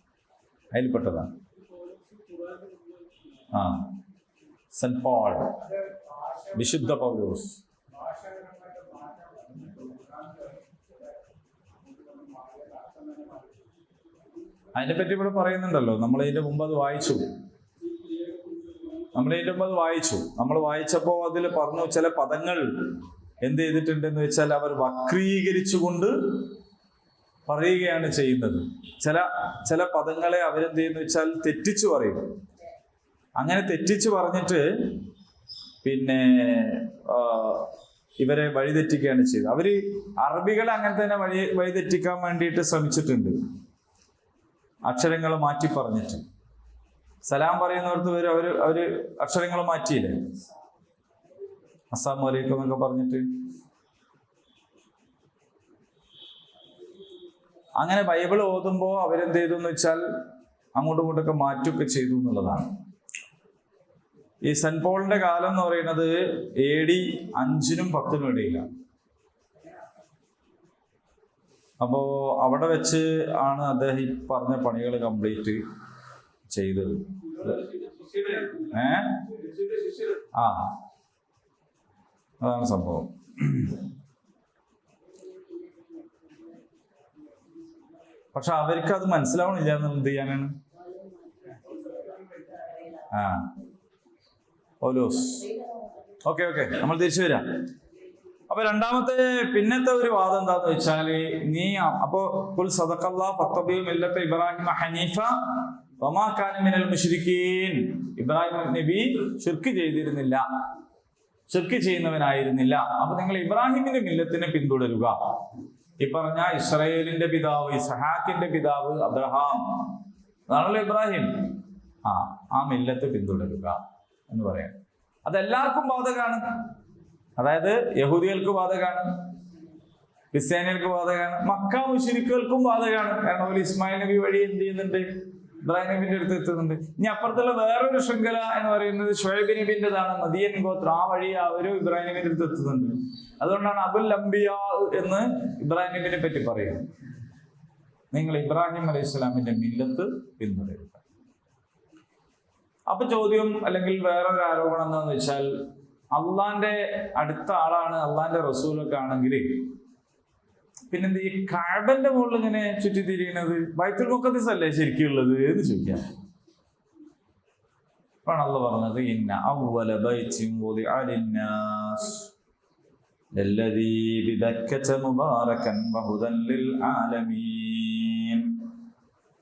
അതിൽപ്പെട്ടതാണ്. സെന്റ് പോൾ, വിശുദ്ധ പൗലോസ്. അതിനെപ്പറ്റി ഇവിടെ പറയുന്നുണ്ടല്ലോ. നമ്മൾ ഇതിന്റെ മുമ്പ് അത് വായിച്ചു. നമ്മൾ വായിച്ചപ്പോൾ അതിൽ പറഞ്ഞു ചില പദങ്ങൾ എന്ത് ചെയ്തിട്ടുണ്ടെന്ന് വെച്ചാൽ അവർ വക്രീകരിച്ചുകൊണ്ട് പറയുകയാണ് ചെയ്യുന്നത്. ചില പദങ്ങളെ അവരെന്ത് ചെയ്യുന്ന വെച്ചാൽ തെറ്റിച്ചു പറയും. അങ്ങനെ തെറ്റിച്ചു പറഞ്ഞിട്ട് ഇവരെ വഴിതെറ്റിക്കുകയാണ് ചെയ്തത്. അവര് അറബികളെ അങ്ങനെ തന്നെ വഴിതെറ്റിക്കാൻ വേണ്ടിയിട്ട് ശ്രമിച്ചിട്ടുണ്ട്. അക്ഷരങ്ങൾ മാറ്റി പറഞ്ഞിട്ട് സലാം പറയുന്നവർക്ക് അവര് അക്ഷരങ്ങൾ മാറ്റിയില്ലേ, അസ്സലാമു അലൈക്കും എന്നൊക്കെ പറഞ്ഞിട്ട്. അങ്ങനെ ബൈബിൾ ഓതുമ്പോൾ അവരെന്ത് ചെയ്തു എന്ന് വെച്ചാൽ അങ്ങോട്ടും ഇങ്ങോട്ടൊക്കെ മാറ്റുകയൊക്കെ ചെയ്തു എന്നുള്ളതാണ്. ഈ സെന്റ് പോളിന്റെ കാലം എന്ന് പറയുന്നത് AD 5-നും 10-നും ഇടയിലാണ്. അപ്പോ അവിടെ വെച്ച് ആണ് അദ്ദേഹം ഈ പറഞ്ഞ പണികൾ കംപ്ലീറ്റ് ചെയ്തത്. അതാണ് സംഭവം. പക്ഷെ അവർക്ക് അത് മനസ്സിലാവണില്ല. എന്ത് ചെയ്യാനാണ്? പൗലോസ്. ഓക്കെ, നമ്മൾ തിരിച്ചു വരാം. അപ്പൊ രണ്ടാമത്തെ പിന്നത്തെ ഒരു വാദം എന്താന്ന് വെച്ചാല്, നീ അപ്പോ കുൽ സദഖല്ലാഹു ഫത്തബിഉ മില്ലത ഇബ്രാഹിമ ഹനീഫ വമാ കാന മിനൽ മുശ്രിക്കീൻ. ഇബ്രാഹിം നബി ശിർക്ക് ചെയ്തിരുന്നില്ല, ശിർക്ക് ചെയ്യുന്നവനായിരുന്നില്ല. അപ്പൊ നിങ്ങൾ ഇബ്രാഹിമിന്റെ മില്ലത്തിനെ പിന്തുടരുക. ഈ പറഞ്ഞ ഇസ്രായേലിന്റെ പിതാവ്, ഇസ്ഹാക്കിന്റെ പിതാവ് അബ്രഹാം, അതാണല്ലോ ഇബ്രാഹിം. ആ മില്ലത്ത് പിന്തുടരുക എന്ന് പറയാം. അതെല്ലാവർക്കും ബാധകമാണ്. അതായത് യഹൂദികൾക്ക് ബാധകമാണ്, ക്രിസ്ത്യാനികൾക്ക് ബാധകമാണ്, മക്ക മുശ്രിക്കുകൾക്കും ബാധകമാണ്. കാരണം അവർ ഇസ്മായിൽ നബി വഴി എന്ത് ചെയ്യുന്നുണ്ട്? ഇബ്രാഹിം നബിന്റെ അടുത്ത് എത്തുന്നുണ്ട്. ഇനി അപ്പുറത്തുള്ള വേറൊരു ശൃംഖല എന്ന് പറയുന്നത് ഷുഐബ് നബിന്റെതാണ്, മദിയൻ ഗോത്ര. ആ വഴി അവരും ഇബ്രാഹിം നബിന്റെ അടുത്ത് എത്തുന്നുണ്ട്. അതുകൊണ്ടാണ് അബുൽ അംബിയ എന്ന് ഇബ്രാഹിം നബിനെ പറ്റി പറയുന്നത്. നിങ്ങൾ ഇബ്രാഹിം അലൈഹി സ്വലാമിന്റെ മില്ലത്ത് പിന്തുടരുക. അപ്പൊ ചോദ്യം അല്ലെങ്കിൽ വേറൊരു ആരോപണം എന്താന്ന് വെച്ചാൽ, അള്ളാന്റെ അടുത്ത ആളാണ്, അള്ളാന്റെ റസൂലൊക്കെ ആണെങ്കിൽ പിന്നെന്ത് ഈ കഅബന്റെ മുകളിൽ ഇങ്ങനെ ചുറ്റി തിരിയണത്? ബൈത്തുൽ മുഖദ്ദിസ് അല്ലേ ശരിക്കും ഉള്ളത് എന്ന് ചോദിക്കാം. അപ്പോഴാണ് അള്ളാഹ് പറഞ്ഞത് ഇന്ന അവ്വല ബൈത്തിൻ വുദിഅ ലിന്നാസ് ലല്ലദീ ബിബക്കത മുബാറകൻ വഹുദൻ ലിൽ ആലമീൻ.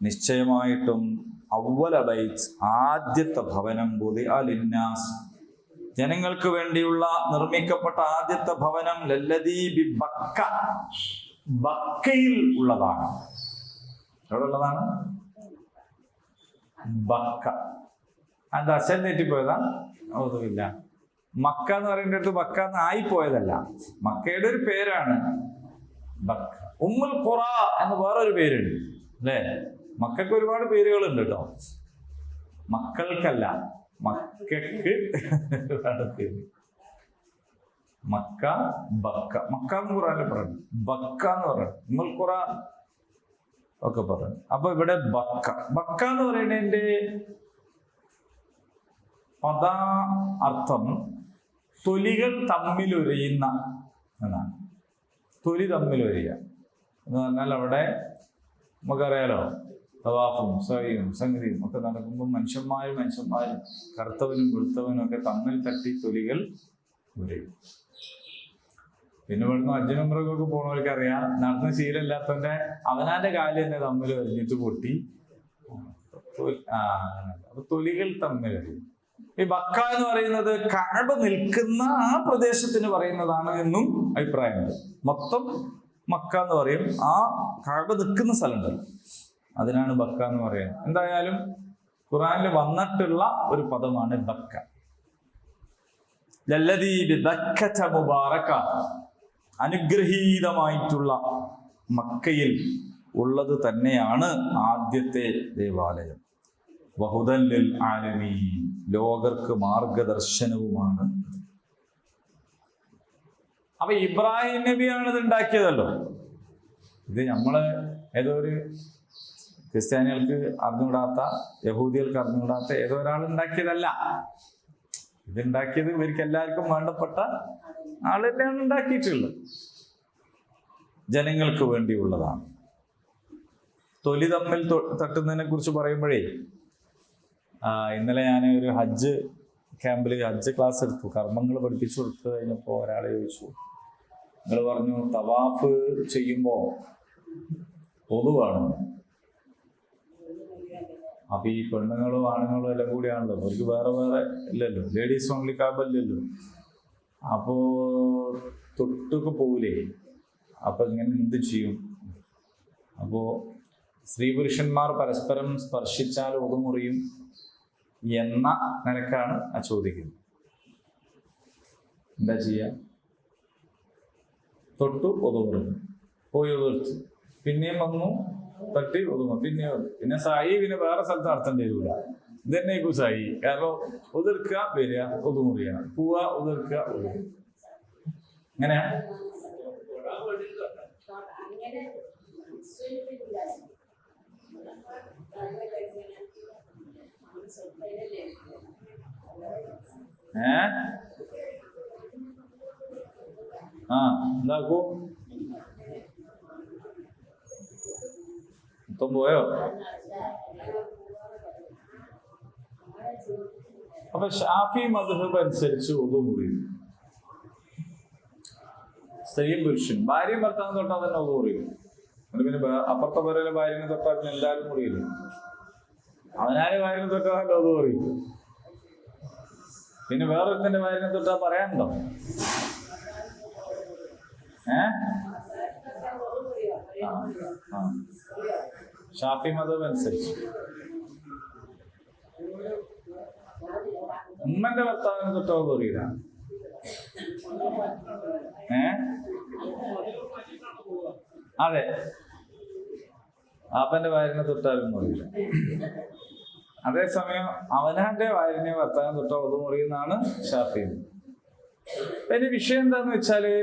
നിശ്ചയമായിട്ടും അവ്വല ബൈത്ത്, ആദ്യത്തെ ഭവനം, വുദിഅ ലിന്നാസ്, ജനങ്ങൾക്ക് വേണ്ടിയുള്ള നിർമ്മിക്കപ്പെട്ട ആദ്യത്തെ ഭവനം, ലല്ലദീ ബിബക്ക, ബക്കയിൽ ഉള്ളതാണ്. എവിടെ ഉള്ളതാണ്? ബക്ക. അത് അച്ഛൻ തെറ്റിപ്പോയതാ? ഒന്നുമില്ല. മക്ക എന്ന് പറയുന്ന അടുത്ത് ബക്ക എന്ന് ആയിപ്പോയതല്ല, മക്കയുടെ ഒരു പേരാണ് ബക്ക. ഉമ്മുൽ ഖുറ എന്ന് വേറൊരു പേരുണ്ട് അല്ലേ? മക്കൾക്ക് ഒരുപാട് പേരുകളുണ്ട് കേട്ടോ. മക്കൾക്കല്ല, മക്കൾക്ക് ഒരുപാട് പേര്. മക്ക, ബക്ക. മക്ക എന്ന് ഖുറാനിൽ പറഞ്ഞു, ബക്ക എന്ന് പറഞ്ഞു, ഉമ്മുൽ ഖുറ ഒക്കെ പറഞ്ഞു. അപ്പൊ ഇവിടെ ബക്ക, ബക്ക എന്ന് പറയുന്നതിന്റെ പദ അർത്ഥം തൊലികൾ തമ്മിലൊരയുന്ന എന്നാണ്. തൊലി തമ്മിലൊരയുക എന്ന് പറഞ്ഞാൽ അവിടെ നമുക്കറിയാലോ, തവാഫും സഅയും സംഗതിയും ഒക്കെ നടക്കുമ്പോൾ മനുഷ്യന്മാരും കറുത്തവനും വെളുത്തവനും ഒക്കെ തമ്മിൽ തട്ടി തൊലികൾ ഉരയും. പിന്നെ ഇവിടുന്ന് അജ്ജും ഉംറയ്ക്കൊക്കെ പോണവർക്ക് അറിയാം, നടന്ന ശീലമില്ലാത്തവന്റെ അവനാന്റെ കാല് തന്നെ തമ്മിൽ ഒരിഞ്ഞിട്ട് പൊട്ടി. അപ്പൊ തൊലികൾ തമ്മിൽ അറിയും. ഈ ബക്ക എന്ന് പറയുന്നത് കഅബ നിൽക്കുന്ന ആ പ്രദേശത്തിന് പറയുന്നതാണ് എന്നും അഭിപ്രായമുണ്ട്. മൊത്തം മക്ക എന്ന് പറയും, ആ കഅബ നിൽക്കുന്ന സ്ഥലമുണ്ടല്ലോ, അതിനാണ് ബക്ക എന്ന് പറയുന്നത്. എന്തായാലും ഖുർആനിൽ വന്നിട്ടുള്ള ഒരു പദമാണ് ബക്ക. ലല്ലദീ ബിബക്കത മുബാറക, അനുഗ്രഹീതമായിട്ടുള്ള മക്കയിൽ ഉള്ളത് തന്നെയാണ് ആദ്യത്തെ ദേവാലയം. വഹുദൻ ലിൽ ആലമീൻ, ലോകർക്ക് മാർഗദർശനവുമാണ്. അപ്പൊ ഇബ്രാഹിം നബിയാണ് ഇത് ഉണ്ടാക്കിയതല്ലോ. ഇത് നമ്മള് ഏതോ ഒരു ക്രിസ്ത്യാനികൾക്ക് അറിഞ്ഞുകൂടാത്ത, യഹൂദികൾക്ക് അറിഞ്ഞുകൂടാത്ത ഏതോ ഒരാൾ ഉണ്ടാക്കിയതല്ല. ഇതുണ്ടാക്കിയത് ഇവർക്ക് എല്ലാവർക്കും വേണ്ടപ്പെട്ട ആൾ തന്നെയാണ് ഉണ്ടാക്കിയിട്ടുള്ളത്. ജനങ്ങൾക്ക് വേണ്ടിയുള്ളതാണ്. തൊലി തമ്മിൽ തട്ടുന്നതിനെ കുറിച്ച് പറയുമ്പോഴേ, ഇന്നലെ ഞാൻ ഒരു ഹജ്ജ് ക്യാമ്പിൽ ഹജ്ജ് ക്ലാസ് എടുത്തു, കർമ്മങ്ങൾ പഠിപ്പിച്ചു കൊടുത്തു കഴിഞ്ഞപ്പോൾ ഒരാളെ ചോദിച്ചു, നിങ്ങൾ പറഞ്ഞു തവാഫ് ചെയ്യുമ്പോൾ പൊതുവാണ്. അപ്പൊ ഈ പെണ്ണുങ്ങളും ആണുങ്ങളും എല്ലാം കൂടിയാണല്ലോ, അവർക്ക് വേറെ വേറെ ഇല്ലല്ലോ, ലേഡീസ് ഓൺലി കാബല്ലല്ലോ. അപ്പോ തൊട്ടൊക്കെ പോകൂലേ, അപ്പൊ ഇങ്ങനെ എന്ത് ചെയ്യും? അപ്പോ സ്ത്രീ പുരുഷന്മാർ പരസ്പരം സ്പർശിച്ചാൽ ഒതുമുറിയും എന്ന നിലക്കാണ് ആ ചോദിക്കുന്നത്. എന്താ ചെയ്യാ? തൊട്ടു ഒതുമുറിഞ്ഞു, പോയി ഒതുർത്തു, പിന്നെയും വന്നു തട്ടി ഒതുങ്ങും, പിന്നെ സായി പിന്നെ വേറെ സ്ഥലത്ത് നടത്തേണ്ടി വരില്ല. ഇതന്നെയായിരിക്കും സായി. കാരണം ഒതുർക്കുക, വരിക, ഒതുമുറിയ, പോവുക, ഒതുർക്കുക, ഒതുങ്ങുക. എങ്ങനെയാ? എന്താക്കൂ? മൊത്തം പോയോ? അപ്പൊ ഷാഫി മദ്ഹബ് അനുസരിച്ച് ഉദു മുറിയും. സ്ത്രീയും പുരുഷൻ, ഭാര്യയും ഭർത്താവും തൊട്ടാൽ തന്നെ ഉദു മുറിയും. പിന്നെ അപ്പുറത്തെ പേരെ ഭാര്യനെ തൊട്ടാൽ പിന്നെ എല്ലാവരും മുറിയില്ല. അവനാര് ഭാര്യനെ തൊട്ടാൽ ഉദു മുറിയും. പിന്നെ വേറൊരുത്തന്റെ ഭാര്യനെ തൊട്ടാൽ പറയാനുണ്ടോ? ഷാഫി മദ്ഹബ് അനുസരിച്ച് ഉമ്മന്റെ ഭർത്താവിനെ തൊട്ടോ പറയില്ല. അതെ, ആപ്പന്റെ ഭാര്യനെ തൊട്ടാലും മുറിയില്ല. അതേസമയം അവനാന്റെ ഭാര്യനെ ഭർത്താവിനെ തൊട്ടോ അത് മുറിയുന്നതാണ് ഷാഫി. ഇനി വിഷയം എന്താന്ന് വെച്ചാല്,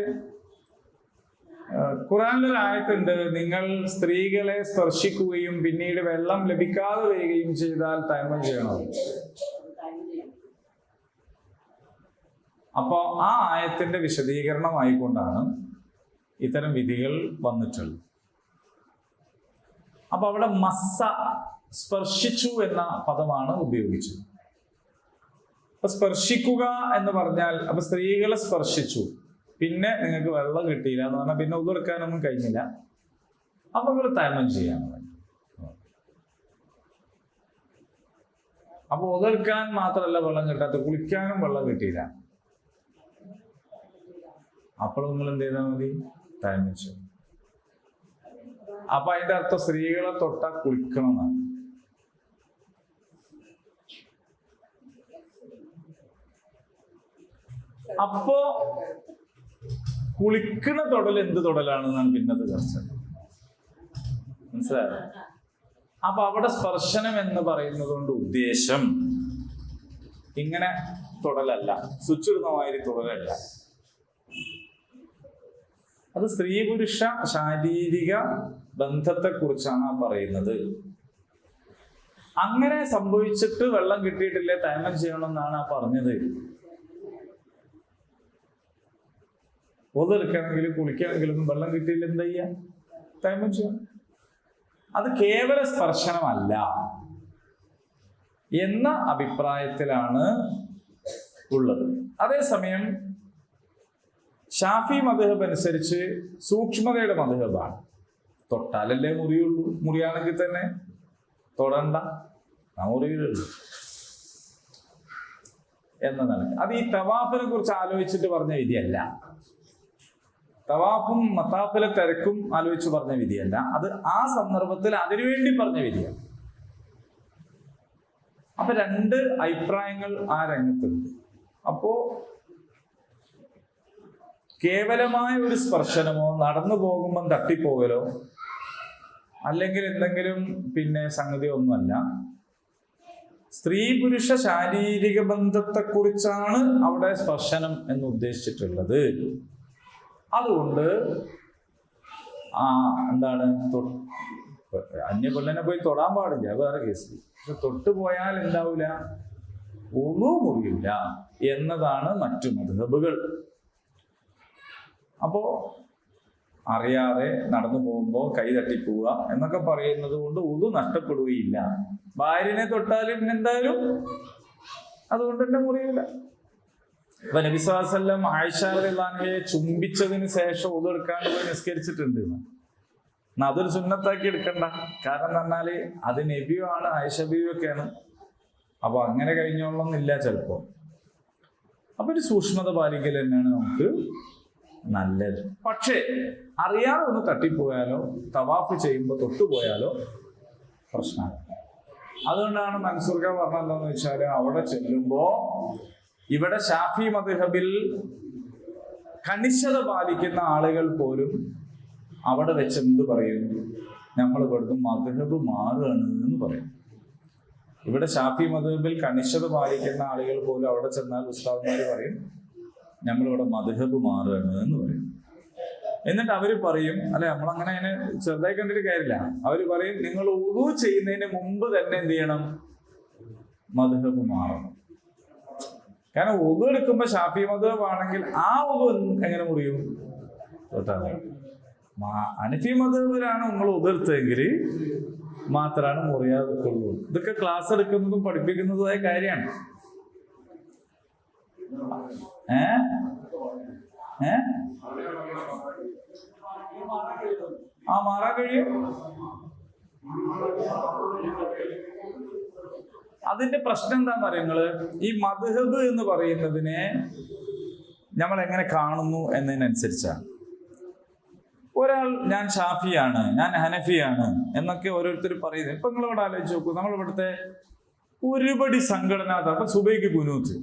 ഖുറാനിലൊരു ആയത്തുണ്ട്, നിങ്ങൾ സ്ത്രീകളെ സ്പർശിക്കുകയും പിന്നീട് വെള്ളം ലഭിക്കാതെ വരികയും ചെയ്താൽ തൈമം ചെയ്യണം. അപ്പോ ആ ആയത്തിന്റെ വിശദീകരണമായിക്കൊണ്ടാണ് ഇത്തരം വിധികൾ വന്നിട്ടുള്ളത്. അപ്പൊ അവിടെ മസ്സ, സ്പർശിച്ചു എന്ന പദമാണ് ഉപയോഗിച്ചത്. അപ്പൊ സ്പർശിക്കുക എന്ന് പറഞ്ഞാൽ, അപ്പൊ സ്ത്രീകളെ സ്പർശിച്ചു, പിന്നെ നിങ്ങൾക്ക് വെള്ളം കിട്ടിയില്ല എന്ന് പറഞ്ഞാൽ പിന്നെ ഉതെടുക്കാനൊന്നും കഴിഞ്ഞില്ല, അപ്പൊ നിങ്ങൾ തയമം ചെയ്യാൻ പറഞ്ഞു. അപ്പൊ ഉതെടുക്കാൻ മാത്രമല്ല വെള്ളം കിട്ടാത്ത, കുളിക്കാനും വെള്ളം കിട്ടിയില്ല. അപ്പോൾ നിങ്ങൾ എന്ത് ചെയ്താൽ മതി? തയമം ചെയ്യും. അപ്പൊ അതിന്റെ അർത്ഥം സ്ത്രീകളെ തൊട്ടാ കുളിക്കണം എന്നാണ്. അപ്പോ കുളിക്കണ തൊടൽ എന്ത് തൊടലാണെന്നാണ് പിന്നത്തെ ചർച്ച. മനസ്സിലായോ? അപ്പൊ അവിടെ സ്പർശനം എന്ന് പറയുന്നത് കൊണ്ട് ഉദ്ദേശം ഇങ്ങനെ തൊടലല്ല, സ്വിച്ച് ഇടുന്ന മാതിരി തൊടലല്ല. അത് സ്ത്രീ പുരുഷ ശാരീരിക ബന്ധത്തെ കുറിച്ചാണ് പറയുന്നത്. അങ്ങനെ സംഭവിച്ചിട്ട് വെള്ളം കിട്ടിയിട്ടില്ലേ തയമം ചെയ്യണമെന്നാണ് പറഞ്ഞത്. ഒതെടുക്കണമെങ്കിലും കുളിക്കണമെങ്കിലും വെള്ളം കിട്ടിയില്ല എന്താ ചെയ്യാ? തയമം ചെയ്യണം. അത് കേവല സ്പർശനമല്ല എന്ന അഭിപ്രായത്തിലാണ് ഉള്ളത്. അതേസമയം ഷാഫി മദ്ഹബ് അനുസരിച്ച് സൂക്ഷ്മതയുടെ മദ്ഹബാണ്. തൊട്ടാലല്ലേ മുറിയുള്ളൂ, മുറിയാണെങ്കിൽ തന്നെ തൊടണ്ട, മുറിയിലുള്ളൂ എന്നതാണ്. അത് ഈ തവാഫിനെ കുറിച്ച് ആലോചിച്ചിട്ട് പറഞ്ഞ വിധിയല്ല. തവാഫും മത്താഫിലെ തിരക്കും ആലോചിച്ച് പറഞ്ഞ വിധിയല്ല. അത് ആ സന്ദർഭത്തിൽ അതിനുവേണ്ടി പറഞ്ഞ വിധിയാണ്. അപ്പൊ രണ്ട് അഭിപ്രായങ്ങൾ ആ രംഗത്തുണ്ട്. അപ്പോ കേവലമായ ഒരു സ്പർശനമോ, നടന്നു പോകുമ്പം തട്ടിപ്പോകലോ, അല്ലെങ്കിൽ എന്തെങ്കിലും സംഗതി ഒന്നുമല്ല. സ്ത്രീ പുരുഷ ശാരീരിക ബന്ധത്തെക്കുറിച്ചാണ് അവിടെ സ്പർശനം എന്ന് ഉദ്ദേശിച്ചിട്ടുള്ളത്. അതുകൊണ്ട് എന്താണ്, അന്യ പെണ്ണിനെ പോയി തൊടാൻ പാടില്ല, വേറെ കേസ്. പക്ഷെ തൊട്ടു പോയാൽ എന്താവൂല? ഒന്നു മുറിയില്ല എന്നതാണ് മറ്റു മദ്ഹബുകൾ. അപ്പോ അറിയാതെ നടന്നു പോകുമ്പോൾ കൈ തട്ടിപ്പോവുക എന്നൊക്കെ പറയുന്നത് കൊണ്ട് ഉദു നഷ്ടപ്പെടുകയില്ല. ഭാര്യനെ തൊട്ടാലും എന്തായാലും അതുകൊണ്ട് തന്നെ മുറിയില്ല. അപ്പൊ നബി സ്വല്ലല്ലാഹു അലൈഹി വസല്ലം ആയിഷ റളിയല്ലാഹു അൻഹയെ ചുംബിച്ചതിന് ശേഷം ഉദു എടുക്കാണ്ട് പോയി നിസ്കരിച്ചിട്ടുണ്ട്. എന്നാ അതൊരു സുന്നത്താക്കി എടുക്കണ്ട. കാരണം എന്ന് പറഞ്ഞാല് അത് നബിയും ആണ്, ആയിഷ ബീവിയും ഒക്കെയാണ്. അപ്പൊ അങ്ങനെ കഴിഞ്ഞോളന്നില്ല ചിലപ്പോ. അപ്പൊ ഒരു സൂക്ഷ്മത പാലിക്കൽ തന്നെയാണ് നമുക്ക് നല്ലത്. പക്ഷേ അറിയാതെ ഒന്ന് തട്ടിപ്പോയാലോ, തവാഫ് ചെയ്യുമ്പോൾ തൊട്ടുപോയാലോ പ്രശ്നമാണ്. അതുകൊണ്ടാണ് മൻസൂർഖ പറഞ്ഞ എന്താന്ന് വെച്ചാല്, അവിടെ ചെല്ലുമ്പോ ഇവിടെ ഷാഫി മദ്ഹബിൽ കണിശത പാലിക്കുന്ന ആളുകൾ പോലും അവിടെ വെച്ച് എന്ത് പറയും? നമ്മൾ ഇവിടുന്ന് മദ്ഹബ് മാറുകയാണ് എന്ന് പറയും. ഇവിടെ ഷാഫി മദ്ഹബിൽ കണിശത പാലിക്കുന്ന ആളുകൾ പോലും അവിടെ ചെന്നാൽ ഉസ്താദ്മാര് പറയും നമ്മളിവിടെ മദ്ഹബ് മാറുകയാണ് എന്ന് പറയും. എന്നിട്ട് അവര് പറയും, അല്ലെ നമ്മളങ്ങനെ അതിനെ ചെറുതായി കണ്ടിട്ട് കാര്യമില്ല, അവര് പറയും നിങ്ങൾ ഉദു ചെയ്യുന്നതിന് മുമ്പ് തന്നെ എന്ത് ചെയ്യണം? മദ്ഹബ് മാറണം. കാരണം ഉദു എടുക്കുമ്പോ ഷാഫി മദ്ഹബ് ആണെങ്കിൽ ആ ഉദു എങ്ങനെ മുറിയും? ഹനഫി മദ്ഹബിലാണ് നിങ്ങൾ ഉദർത്തതെങ്കിൽ മാത്രമാണ് മുറിയാതുള്ളൂ. ഇതൊക്കെ ക്ലാസ് എടുക്കുന്നതും പഠിപ്പിക്കുന്നതുമായ കാര്യമാണ്. മാറാൻ കഴിയും. അതിന്റെ പ്രശ്നം എന്താന്ന് പറയുന്നത്, ഈ മദ്ഹബ് എന്ന് പറയുന്നതിനെ നമ്മൾ എങ്ങനെ കാണുന്നു എന്നതിനനുസരിച്ചാണ്. ഒരാൾ ഞാൻ ഷാഫിയാണ്, ഞാൻ ഹനഫിയാണ് എന്നൊക്കെ ഓരോരുത്തർ പറയുന്നത്. ഇപ്പൊ നിങ്ങൾ ഇവിടെ ആലോചിച്ച് നോക്കൂ, നമ്മൾ ഇവിടുത്തെ ഒരുപടി സംഘടനാ, അപ്പൊ സുബൈക്ക് കുനൂത്ത്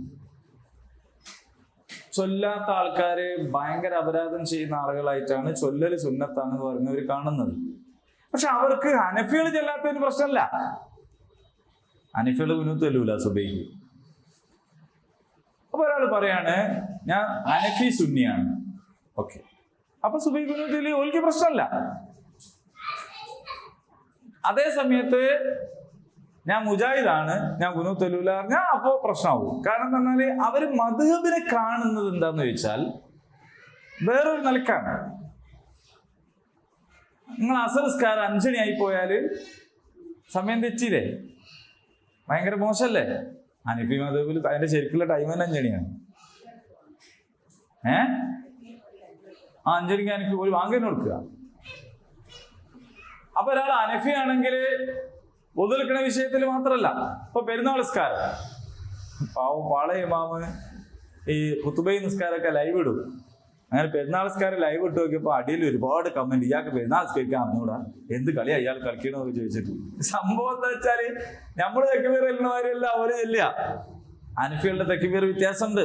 ചൊല്ലാത്ത ആൾക്കാര് ഭയങ്കര അപരാധം ചെയ്യുന്ന ആളുകളായിട്ടാണ് ചൊല്ലല് സുന്നത്താണെന്ന് പറയുന്നവർ കാണുന്നത്. പക്ഷെ അവർക്ക് ഹനഫികൾ ചെല്ലാത്തതിന് പ്രശ്നമല്ല. ഹനഫികൾ കുനൂത്ത് ചെല്ലൂല സുബൈക്ക്. അപ്പൊ ഒരാൾ പറയാണ് ഞാൻ ഹനഫി സുന്നിയാണ്, ഓക്കെ, അപ്പൊ സുബൈ കുനൂത്തില് ഓൽക്ക് പ്രശ്നമല്ല. അതേ സമയത്ത് ഞാൻ മുജാഹിദാണ്, ഞാൻ കുനൂത്ത് ചെല്ലൂല പറഞ്ഞാൽ അപ്പോ പ്രശ്നമാവും. കാരണം എന്താ പറഞ്ഞാല് അവര് മദ്ഹബിനെ കാണുന്നത് എന്താന്ന് ചോദിച്ചാൽ വേറൊരു നിലക്കാണ്. നിങ്ങൾ അസർ നിസ്കാരം 5 മണിയായി പോയാൽ സമയം തെറ്റിയില്ലേ? ഭയങ്കര മോശമല്ലേ? ഹനഫി മദ്ഹബിൽ അതിന്റെ ശരിക്കുള്ള ടൈം തന്നെ 5 മണിയാണ്. 5 മണിക്ക് ഹനഫി ഒരു വാങ്ങി കൊടുക്കുക. അപ്പൊ ഒരാൾ ഹനഫി ആണെങ്കിൽ ഒതുവെടുക്കുന്ന വിഷയത്തിൽ മാത്രമല്ല, ഇപ്പൊ പെരുന്നാൾ നിസ്കാരം പാള ഇമാമ് ഈ ഖുതുബ നിസ്കാരമൊക്കെ ലൈവ് ഇടും. അങ്ങനെ പെരുന്നാൾ നിസ്കാരം ലൈവ് ഇട്ട് നോക്കിയപ്പോൾ അടിയിൽ ഒരുപാട് കമന്റ്, ഇയാൾക്ക് പെരുന്നാൾ നിസ്കരിക്കാൻ അറിഞ്ഞൂടാ, എന്ത് കളിയാ ഇയാൾ കളിക്കണമെന്ന് ചോദിച്ചിട്ട്. സംഭവം എന്താ വെച്ചാല് നമ്മള് തെക്കുബീർ എല്ലുന്നവരല്ല അവര് ചെല്ലുക. ഹനഫികളുടെ തെക്കുബീർ വ്യത്യാസമുണ്ട്.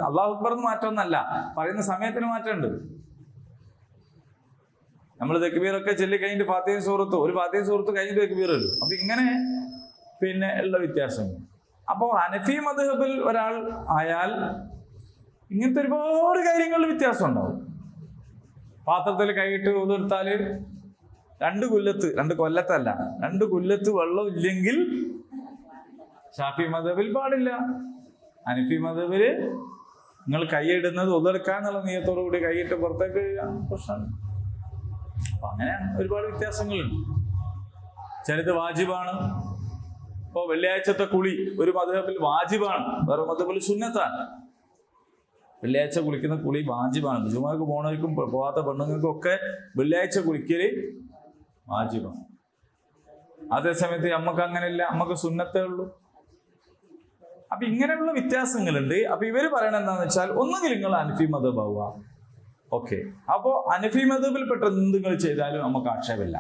അല്ലാഹു അക്ബർ എന്ന് മാറ്റമൊന്നല്ല, പറയുന്ന സമയത്തിന് മാറ്റമുണ്ട്. നമ്മൾ തെക്കുബീറൊക്കെ ചൊല്ലി കഴിഞ്ഞിട്ട് ഫാത്തിഹ സൂറത്ത്, ഒരു ഫാത്തിഹ സൂറത്ത് കഴിഞ്ഞിട്ട് തെക്കുബീർ ഇടും. അപ്പൊ ഇങ്ങനെ പിന്നെ ഉള്ള വ്യത്യാസം. അപ്പോൾ ഹനഫി മദ്ഹബിൽ ഒരാൾ ആയാൽ ഇങ്ങനത്തെ ഒരുപാട് കാര്യങ്ങളിൽ വ്യത്യാസം ഉണ്ടാവും. പാത്രത്തിൽ കൈയിട്ട് ഉതിർത്താല് 2 കൊല്ലത്തല്ല 2 കൊല്ലത്ത് വെള്ളം ഇല്ലെങ്കിൽ ഷാഫി മദ്ഹബിൽ പാടില്ല. ഹനഫി മദ്ഹബില് നിങ്ങൾ കൈയിടുന്നത് ഉതിർക്കാന്നുള്ള നിയത്തോടു കൂടി കൈയിട്ട് പുറത്തേക്ക് പ്രശ്നമാണ്. അപ്പൊ അങ്ങനെയാണ് ഒരുപാട് വ്യത്യാസങ്ങളുണ്ട്. ചിലത് വാജിബാണ്. ഇപ്പൊ വെള്ളിയാഴ്ചത്തെ കുളി ഒരു മദ്ഹബിൽ വാജിബാണ്, വേറെ മദ്ഹബിൽ സുന്നത്താണ്. വെള്ളിയാഴ്ച കുളിക്കുന്ന കുളി വാജിബാണ്. ജുമാക്ക് പോണവർക്കും പോവാത്ത പെണ്ണുങ്ങൾക്കും ഒക്കെ വെള്ളിയാഴ്ച കുളിക്കല് വാജിബാണ്. അതേസമയത്ത് നമുക്ക് അങ്ങനെയല്ല, നമുക്ക് സുന്നത്തേ ഉള്ളൂ. അപ്പൊ ഇങ്ങനെയുള്ള വ്യത്യാസങ്ങളുണ്ട്. അപ്പൊ ഇവര് പറയണത് എന്താണെന്ന് വെച്ചാൽ, ഒന്നുകിൽ നിങ്ങൾ ഹനഫി മദ്ഹബ് ആവുക, ഓക്കെ, അപ്പോ ഹനഫി മദ്ഹബിൽപ്പെട്ട എന്ത് നിങ്ങൾ ചെയ്താലും നമുക്ക് ആക്ഷേപമില്ല.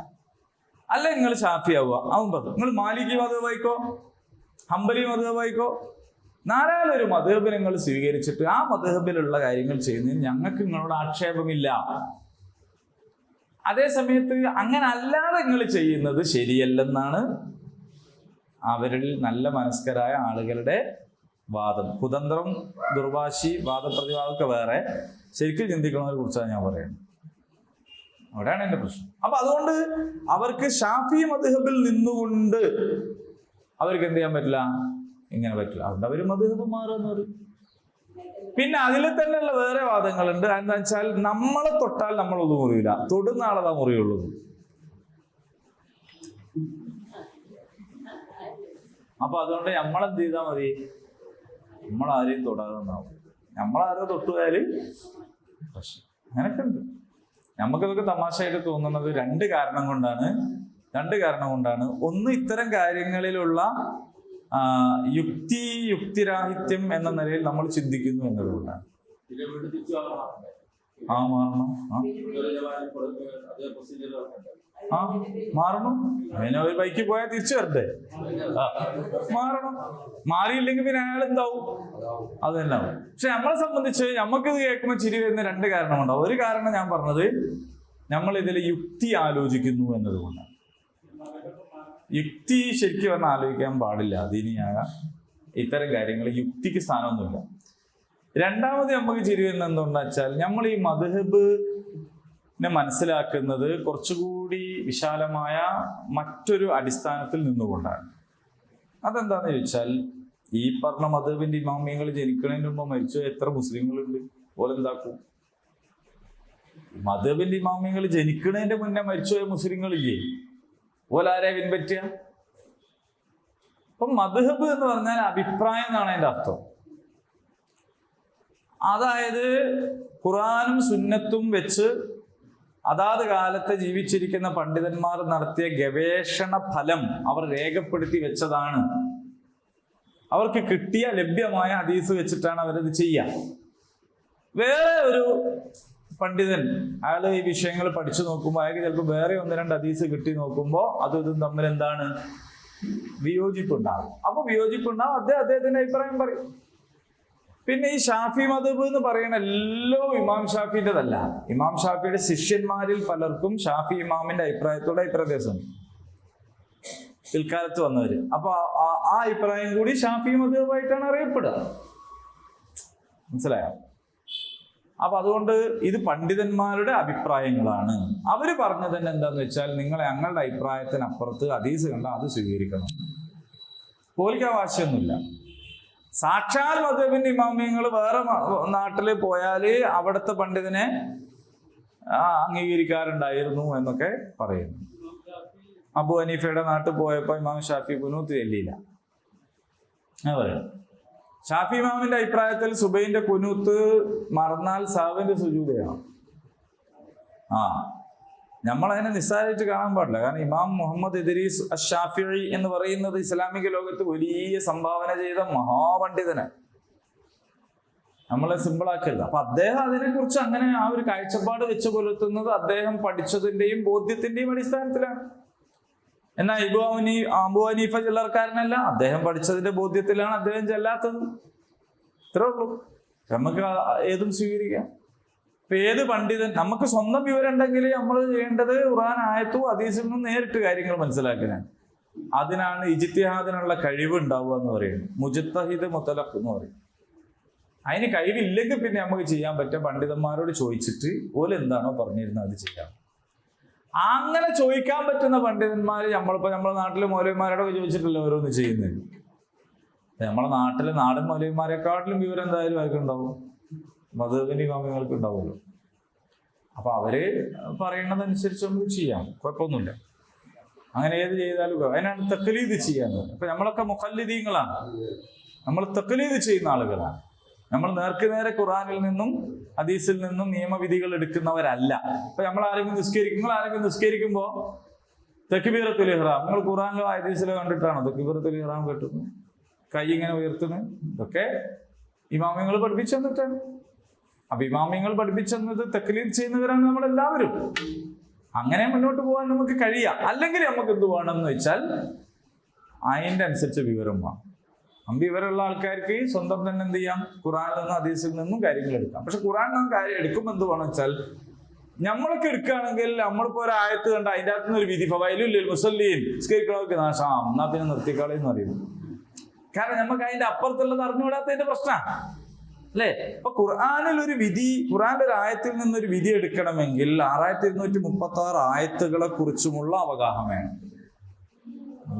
അല്ല നിങ്ങൾ ഷാഫി ആവുക, ആവും പറഞ്ഞു. നിങ്ങൾ മാലികി മദ്ഹബ് ആയിക്കോ, ഹംബലി മദ്ഹബ് ആയിക്കോ, 4 മദ്ഹബ് നിങ്ങൾ സ്വീകരിച്ചിട്ട് ആ മദ്ഹബിലുള്ള കാര്യങ്ങൾ ചെയ്യുന്നതിന് ഞങ്ങൾക്ക് നിങ്ങളോട് ആക്ഷേപമില്ല. അതേ സമയത്ത് അങ്ങനെ അല്ലാതെ നിങ്ങൾ ചെയ്യുന്നത് ശരിയല്ലെന്നാണ് അവരിൽ നല്ല മനസ്കരായ ആളുകളുടെ വാദം. കുതന്ത്രം, ദുർവാശി, വാദപ്രതിവാദമൊക്കെ വേറെ, ശരിക്കും ചിന്തിക്കുന്നതിനെ കുറിച്ചാണ് ഞാൻ പറയുന്നത്. അവിടെയാണ് എന്റെ പ്രശ്നം. അപ്പൊ അതുകൊണ്ട് അവർക്ക് ഷാഫി മദ്ഹബിൽ നിന്നുകൊണ്ട് അവർക്ക് എന്ത് ചെയ്യാൻ പറ്റില്ല, ഇങ്ങനെ പറ്റില്ല. അതുകൊണ്ട് അവര് മദ്ഹബ് മാറുമെന്ന് പറയും. പിന്നെ അതിൽ തന്നെയുള്ള വേറെ വാദങ്ങളുണ്ട്. എന്താ വെച്ചാൽ നമ്മളെ തൊട്ടാൽ നമ്മളൊന്നും മുറിയില്ല, തൊടുന്ന ആളതാ മുറിയുള്ളൂ. അപ്പൊ അതുകൊണ്ട് നമ്മളെന്ത് ചെയ്താൽ മതി, നമ്മളാരെയും തൊടാതെ ഉണ്ടാവും. നമ്മളാരോ തൊട്ടുപോയാല് പ്രശ്നം. അങ്ങനെയൊക്കെ ഉണ്ട്. നമുക്കിതൊക്കെ തമാശയായിട്ട് തോന്നുന്നത് 2 കാരണം കൊണ്ടാണ്. ഒന്ന്, ഇത്തരം കാര്യങ്ങളിലുള്ള യുക്തിരാഹിത്യം എന്ന നിലയിൽ നമ്മൾ ചിന്തിക്കുന്നു എന്നതുകൊണ്ടാണ്. മാറണം. മാറണം. അതിനെ ഒരു ബൈക്ക് പോയാൽ തിരിച്ചു വരണ്ടേ? മാറണം. മാറിയില്ലെങ്കിൽ പിന്നെ അയാൾ എന്താവും? അത് തന്നെ ആവും. പക്ഷെ നമ്മളെ സംബന്ധിച്ച് നമുക്കിത് കേൾക്കുമ്പോൾ ചിരി വരുന്ന 2 കാരണമുണ്ടാവും. ഒരു കാരണം ഞാൻ പറഞ്ഞത്, നമ്മൾ ഇതിൽ യുക്തി ആലോചിക്കുന്നു എന്നതുകൊണ്ടാണ്. യുക്തി ശരിക്കും പറഞ്ഞാൽ ആലോചിക്കാൻ പാടില്ല. ദീനിയായ ഇത്തരം കാര്യങ്ങൾ യുക്തിക്ക് സ്ഥാനമൊന്നുമില്ല. രണ്ടാമത് നമുക്ക് ചിരി വരുന്നത് എന്തുകൊണ്ടാ വെച്ചാൽ, നമ്മൾ ഈ മദ്ഹബിനെ മനസ്സിലാക്കുന്നത് കുറച്ചുകൂടി വിശാലമായ മറ്റൊരു അടിസ്ഥാനത്തിൽ നിന്നുകൊണ്ടാണ്. അതെന്താന്ന് ചോദിച്ചാൽ, ഈ പറഞ്ഞ മദ്ഹബിന്റെ ഇമാമിയങ്ങൾ ജനിക്കുന്നതിന് മുമ്പ് മരിച്ചു എത്ര മുസ്ലിങ്ങളുണ്ട്? ഓലെന്താക്കും? മദ്ഹബിന്റെ ഇമാമിയങ്ങൾ ജനിക്കുന്നതിന്റെ മുന്നേ മരിച്ചുപോയ മുസ്ലിങ്ങളില്ലേ? ഓലാരെ പിൻപറ്റുക? അപ്പൊ മദ്ഹബ് എന്ന് പറഞ്ഞാൽ അഭിപ്രായം എന്നാണ് അതിന്റെ അർത്ഥം. അതായത് ഖുർആനും സുന്നത്തും വെച്ച് അതാത് കാലത്ത് ജീവിച്ചിരിക്കുന്ന പണ്ഡിതന്മാർ നടത്തിയ ഗവേഷണ ഫലം അവർ രേഖപ്പെടുത്തി വെച്ചതാണ്. അവർക്ക് കിട്ടിയ ലഭ്യമായ ഹദീസ് വെച്ചിട്ടാണ് അവരത് ചെയ്യുക. വേറെ ഒരു പണ്ഡിതൻ അയാൾ ഈ വിഷയങ്ങൾ പഠിച്ചു നോക്കുമ്പോൾ അയാൾക്ക് ചിലപ്പോൾ വേറെ 1-2 ഹദീസ് കിട്ടി നോക്കുമ്പോൾ അതും ഇതും തമ്മിൽ എന്താണ്, വിയോജിപ്പുണ്ടാകും. അപ്പൊ വിയോജിപ്പുണ്ടാകും, അദ്ദേഹത്തിന്റെ അഭിപ്രായം പറയും. പിന്നെ ഈ ഷാഫി മദ്ഹബ് എന്ന് പറയുന്ന എല്ലാം ഇമാം ഷാഫിൻ്റെതല്ല. ഇമാം ഷാഫിയുടെ ശിഷ്യന്മാരിൽ പലർക്കും ഷാഫി ഇമാമിന്റെ അഭിപ്രായത്തോടെ അഭിപ്രായം പിൽക്കാലത്ത് വന്നവര്. അപ്പൊ ആ അഭിപ്രായം കൂടി ഷാഫി മദ്ഹബായിട്ടാണ് അറിയപ്പെടുക. മനസ്സിലായോ? അപ്പൊ അതുകൊണ്ട് ഇത് പണ്ഡിതന്മാരുടെ അഭിപ്രായങ്ങളാണ്. അവര് പറഞ്ഞത് തന്നെ എന്താന്ന് വെച്ചാൽ, നിങ്ങളെ ഞങ്ങളുടെ അഭിപ്രായത്തിനപ്പുറത്ത് ഹദീസ് കണ്ടാൽ അത് സ്വീകരിക്കണം. പോലിക്കാൻ വാശിയൊന്നുമില്ല. സാക്ഷാൽ മദ്ഹബിന്റെ ഇമാമിയങ്ങൾ വേറെ നാട്ടിൽ പോയാല് അവിടുത്തെ പണ്ഡിതനെ അംഗീകരിക്കാറുണ്ടായിരുന്നു എന്നൊക്കെ പറയുന്നു. അബു ഹനീഫയുടെ നാട്ടിൽ പോയപ്പോൾ ഇമാം ഷാഫി കുനൂത്ത് ചൊല്ലിയില്ല എന്ന് പറയുന്നു. ഷാഫി ഇമാമിന്റെ അഭിപ്രായത്തിൽ സുബൈന്റെ കുനൂത്ത് മറന്നാൽ സാവിന്റെ സുജൂദ് ചെയ്യണം. നമ്മളതിനെ നിസ്സാരമായിട്ട് കാണാൻ പാടില്ല. കാരണം ഇമാം മുഹമ്മദ് ഇദ്രീസ് അഷ്ശാഫിഈ എന്ന് പറയുന്നത് ഇസ്ലാമിക ലോകത്ത് വലിയ സംഭാവന ചെയ്ത മഹാപണ്ഡിതനാണ്. നമ്മളെ സിമ്പിളാക്കരുത്. അപ്പൊ അദ്ദേഹം അതിനെക്കുറിച്ച് അങ്ങനെ ആ ഒരു കാഴ്ചപ്പാട് വെച്ച് പുലർത്തുന്നത് അദ്ദേഹം പഠിച്ചതിന്റെയും ബോധ്യത്തിന്റെയും അടിസ്ഥാനത്തിലാണ്. എന്നാൽ അബു ഹനീഫ ചെല്ലാർക്കാരനല്ല, അദ്ദേഹം പഠിച്ചതിന്റെ ബോധ്യത്തിലാണ് അദ്ദേഹം ചെല്ലാത്തത്. ഇത്രേ ഉള്ളൂ. നമുക്ക് ഏതും സ്വീകരിക്കാം. ഇപ്പൊ ഏത് പണ്ഡിതൻ, നമുക്ക് സ്വന്തം വിവരം ഉണ്ടെങ്കിൽ നമ്മൾ ചെയ്യേണ്ടത് ഖുർആൻ ആയത്തും ഹദീസിൽ നിന്നും നേരിട്ട് കാര്യങ്ങൾ മനസ്സിലാക്കാനാണ്. അതിനാണ് ഇജ്തിഹാദിനുള്ള കഴിവ് ഉണ്ടാവുക എന്ന് പറയുന്നത്. മുജ്തഹിദ് മുത്തലഖ് എന്ന് പറയും. അതിന് കഴിവില്ലെങ്കിൽ പിന്നെ നമുക്ക് ചെയ്യാൻ പറ്റുക പണ്ഡിതന്മാരോട് ചോദിച്ചിട്ട് ഓല് എന്താണോ പറഞ്ഞിരുന്നത് അത് ചെയ്യാം. അങ്ങനെ ചോദിക്കാൻ പറ്റുന്ന പണ്ഡിതന്മാർ നമ്മളെ നാട്ടിലെ മൗലവിമാരോടൊക്കെ ചോദിച്ചിട്ടല്ലോ ഓരോന്ന് ചെയ്യുന്നത്. നമ്മളെ നാട്ടിലെ നാടൻ മൗലവിമാരെക്കാട്ടിലും വിവരം എന്തായാലും അവർക്ക് ഉണ്ടാവും, മദ്ഹബിന്റെ ഇമാമിങ്ങൾക്ക് ഉണ്ടാവുമല്ലോ. അപ്പൊ അവര് പറയുന്നതനുസരിച്ച് നമുക്ക് ചെയ്യാം, കുഴപ്പമൊന്നുമില്ല. അങ്ങനെ ഏത് ചെയ്താലും അതിനാണ് തഖ്ലീദ് ചെയ്യാന്ന്. അപ്പൊ നമ്മളൊക്കെ മുഖല്ലിദീങ്ങളാണ്, നമ്മൾ തഖ്ലീദ് ചെയ്യുന്ന ആളുകളാണ്. നമ്മൾ നേർക്ക് നേരെ ഖുർആനിൽ നിന്നും ഹദീസിൽ നിന്നും നിയമവിധികൾ എടുക്കുന്നവരല്ല. ഇപ്പൊ നമ്മൾ ആരെങ്കിലും നിസ്കരിക്കുമ്പോൾ തക്ബീറത്തുൽ ഇഹ്റാം നിങ്ങൾ ഖുർആനിലോ ഹദീസിലോ കണ്ടിട്ടാണോ തക്ബീറത്തുൽ ഇഹ്റാം കെട്ടുന്നത്, കൈ ഇങ്ങനെ ഉയർത്തുന്നത്? ഇതൊക്കെ ഇമാമിങ്ങൾ പഠിപ്പിച്ചു തന്നിട്ടാണ്. അപ്പൊ ഇമാമിങ്ങൾ പഠിപ്പിച്ചു തന്നത് തഖ്ലീദ് ചെയ്യുന്നവരാണ് നമ്മളെല്ലാവരും. അങ്ങനെ മുന്നോട്ട് പോകാൻ നമുക്ക് കഴിയാം. അല്ലെങ്കിൽ നമുക്ക് എന്ത് വേണമെന്ന് വെച്ചാൽ അതിൻ്റെ അനുസരിച്ച് വിവരം വേണം. വിവരമുള്ള ആൾക്കാർക്ക് സ്വന്തം തന്നെ എന്ത് ചെയ്യാം, ഖുർആനിൽ നിന്നും ഹദീസിൽ നിന്നും കാര്യങ്ങൾ എടുക്കാം. പക്ഷെ ഖുർആൻ നാം കാര്യം എടുക്കുമ്പോൾ എന്ത് വേണം വെച്ചാൽ, നമ്മളൊക്കെ എടുക്കുകയാണെങ്കിൽ നമ്മളിപ്പോ ഒരു ആയത്ത് കണ്ട അതിൻ്റെ അകത്തുനിന്ന് ഒരു വിധി ഫവൈലുൽ മുസല്ലീൻ നിസ്കരിക്കണവർക്ക് നാശം എന്നാ പിന്നെ നിർത്തിക്കളയെന്ന് പറയുന്നു. കാരണം നമുക്ക് അതിന്റെ അപ്പുറത്തുള്ളത് അറിഞ്ഞുകൂടാത്തതിന്റെ പ്രശ്നമാണ് അല്ലേ? അപ്പൊ ഖുർആനിൽ ഒരു വിധി, ഖുർആന്റെ ഒരു ആയത്തിൽ നിന്നൊരു വിധി എടുക്കണമെങ്കിൽ 6236 ആയത്തുകളെ കുറിച്ചുമുള്ള അവഗാഹം വേണം.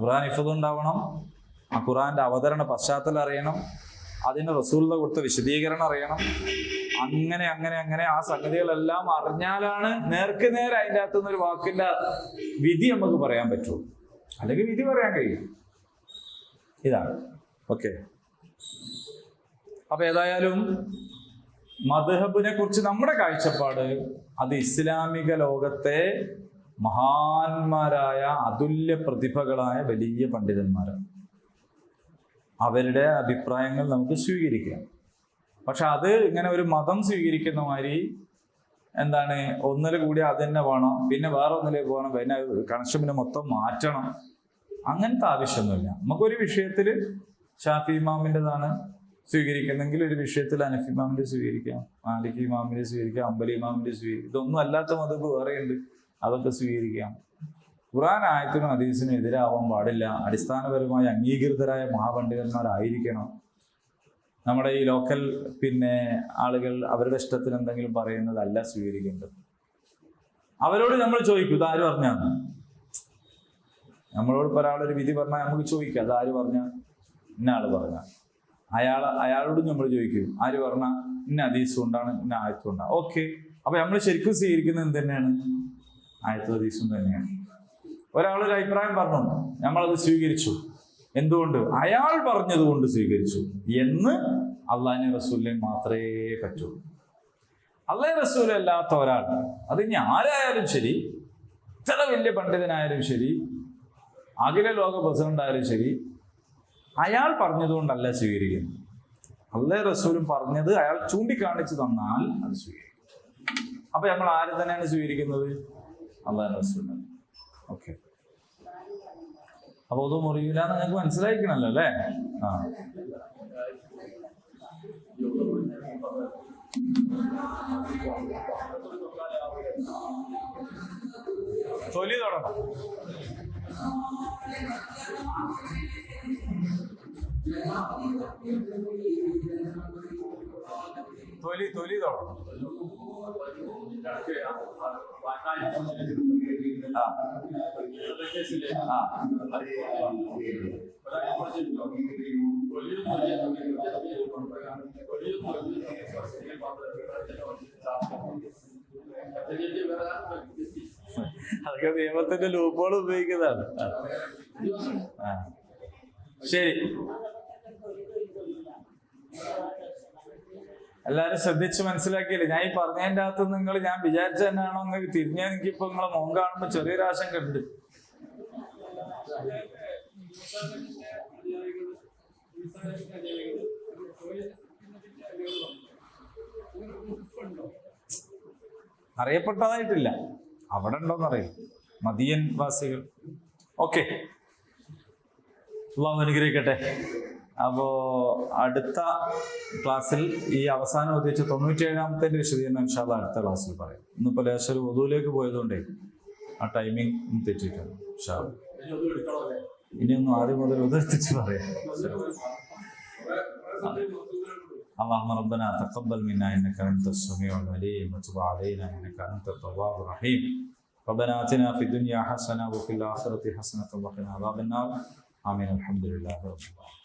ഖുർആൻ ഹിഫ്ദ് ഉണ്ടാവണം, ആ ഖുർആന്റെ അവതരണ പശ്ചാത്തലം അറിയണം, അതിന് റസൂലിന്റെ കൊടുത്ത വിശദീകരണം അറിയണം. അങ്ങനെ അങ്ങനെ അങ്ങനെ ആ സംഗതികളെല്ലാം അറിഞ്ഞാലാണ് നേർക്ക് നേരെ അതിൻ്റെ അകത്തുനിന്ന് ഒരു വാക്കിന്റെ വിധി നമുക്ക് പറയാൻ പറ്റുള്ളൂ. അല്ലെങ്കിൽ വിധി പറയാൻ കഴിയും. ഇതാണ് ഓക്കെ. അപ്പൊ ഏതായാലും മദ്ഹബിനെ കുറിച്ച് നമ്മുടെ കാഴ്ചപ്പാട്, അത് ഇസ്ലാമിക ലോകത്തെ മഹാന്മാരായ അതുല്യ പ്രതിഭകളായ വലിയ പണ്ഡിതന്മാരാണ്. അവരുടെ അഭിപ്രായങ്ങൾ നമുക്ക് സ്വീകരിക്കാം. പക്ഷെ അത് ഇങ്ങനെ ഒരു മതം സ്വീകരിക്കുന്ന മാതിരി എന്താണ്, ഒന്നിൽ കൂടി അത് തന്നെ വേണം, പിന്നെ വേറെ ഒന്നിലേക്ക് പോകണം, പിന്നെ കണക്ഷൻ പിന്നെ മൊത്തം മാറ്റണം, അങ്ങനത്തെ ആവശ്യമൊന്നുമില്ല. നമുക്കൊരു വിഷയത്തിൽ ഷാഫി ഇമാമിൻ്റെതാണ് സ്വീകരിക്കുന്നെങ്കിൽ ഒരു വിഷയത്തിൽ ഹനഫി ഇമാമിൻ്റെ സ്വീകരിക്കാം, മാലിക് ഇമാമിൻ്റെ സ്വീകരിക്കാം, അംബലി ഇമാമിൻ്റെ സ്വീകരിക്കാം. ഇതൊന്നും അല്ലാത്ത മതബ് വേറെയുണ്ട്, അതൊക്കെ സ്വീകരിക്കാം. ഖുർആൻ ആയത്തിനും ഹദീസിനും എതിരാവാൻ പാടില്ല. അടിസ്ഥാനപരമായി അംഗീകൃതരായ മഹാപണ്ഡിതന്മാരായിരിക്കണം. നമ്മുടെ ഈ ലോക്കൽ ആളുകൾ അവരുടെ ഇഷ്ടത്തിന് എന്തെങ്കിലും പറയുന്നതല്ല സ്വീകരിക്കേണ്ടത്. അവരോട് നമ്മൾ ചോദിക്കും, ഇതാര് പറഞ്ഞാന്ന്. നമ്മളോട് ഒരാളൊരു വിധി പറഞ്ഞാൽ നമുക്ക് ചോദിക്കാം, അതാര് പറഞ്ഞ, ഇന്ന ആള് പറഞ്ഞ. അയാളോടും നമ്മൾ ചോദിക്കും, ആര് പറഞ്ഞ, ഇന്ന ഹദീസും കൊണ്ടാണ്, ഇന്ന ആയത്തും കൊണ്ടാണ്. ഓക്കെ. അപ്പൊ നമ്മൾ ശരിക്കും സ്വീകരിക്കുന്നത് എന്ത് തന്നെയാണ്? ആയത്തും ഹദീസും തന്നെയാണ്. ഒരാളൊരു അഭിപ്രായം പറഞ്ഞു, നമ്മളത് സ്വീകരിച്ചു. എന്തുകൊണ്ട്? അയാൾ പറഞ്ഞത് കൊണ്ട് സ്വീകരിച്ചു എന്ന് അള്ളാഹുവിന്റെ റസൂലിനെ മാത്രമേ പറ്റുള്ളൂ. അള്ളാഹു റസൂൽ അല്ലാത്ത ഒരാൾ, അത് ഇനി ആരായാലും ശരി, ഇത്ര വലിയ പണ്ഡിതനായാലും ശരി, അഖില ലോക പ്രസിഡന്റ് ആയാലും ശരി, അയാൾ പറഞ്ഞതുകൊണ്ടല്ല സ്വീകരിക്കുന്നത്. അള്ളാഹു റസൂലും പറഞ്ഞത് അയാൾ ചൂണ്ടിക്കാണിച്ചു തന്നാൽ അത് സ്വീകരിക്കും. അപ്പൊ നമ്മൾ ആര് തന്നെയാണ് സ്വീകരിക്കുന്നത്? അള്ളാഹു റസൂൽ. ഓക്കെ. അപ്പൊ അത് മുറിയില്ല എന്ന് ഞങ്ങൾക്ക് മനസ്സിലായിക്കണല്ലോ അല്ലേ? തൊലി തുടങ്ങണം. തൊലി തുടങ്ങണം. അതൊക്കെ നിയമത്തിന്റെ ലൂപ്പുകൾ ഉപയോഗിക്കുന്നതാണ്. ശരി, എല്ലാരും ശ്രദ്ധിച്ച് മനസ്സിലാക്കിയില്ലേ? ഞാൻ ഈ പറഞ്ഞതിന്റെ അകത്ത് നിങ്ങൾ ഞാൻ വിചാരിച്ച തന്നെയാണോ എന്ന് തിരിഞ്ഞാൽ എനിക്കിപ്പോ നിങ്ങളെ മുഖം കാണുമ്പോ ചെറിയൊരു ആശങ്ക ഉണ്ട്. അറിയപ്പെട്ടതായിട്ടില്ല, അവിടെ ഉണ്ടോന്നറിയില്ല മദിയൻ വാസികൾ. ഓക്കെ, അല്ലാഹു അനുഗ്രഹിക്കട്ടെ. അപ്പോ അടുത്ത ക്ലാസ്സിൽ ഈ അവസാനം ഉദ്ദേശിച്ച 97-ാമത്തെ വിശദീകരണം ഇൻഷാ അല്ലാഹ് അടുത്ത ക്ലാസ്സിൽ പറയാം. ഇന്നിപ്പോ ലേശം വധുവിലേക്ക് പോയതുകൊണ്ടേ ആ ടൈമിംഗ് തെറ്റിയിട്ടുണ്ട്. ഇൻഷാ അല്ലാഹ് ഇനിയൊന്നും ആദ്യം മുതൽ ഉദ്ദേശിച്ച് പറയാം. اللهم ربنا تقبل منا انك انت السميع العليم وتب علينا انك انت التواب الرحيم. ربنا آتنا في الدنيا حسنه وفي الاخره حسنه وقنا عذاب النار. آمين. الحمد لله رب العالمين.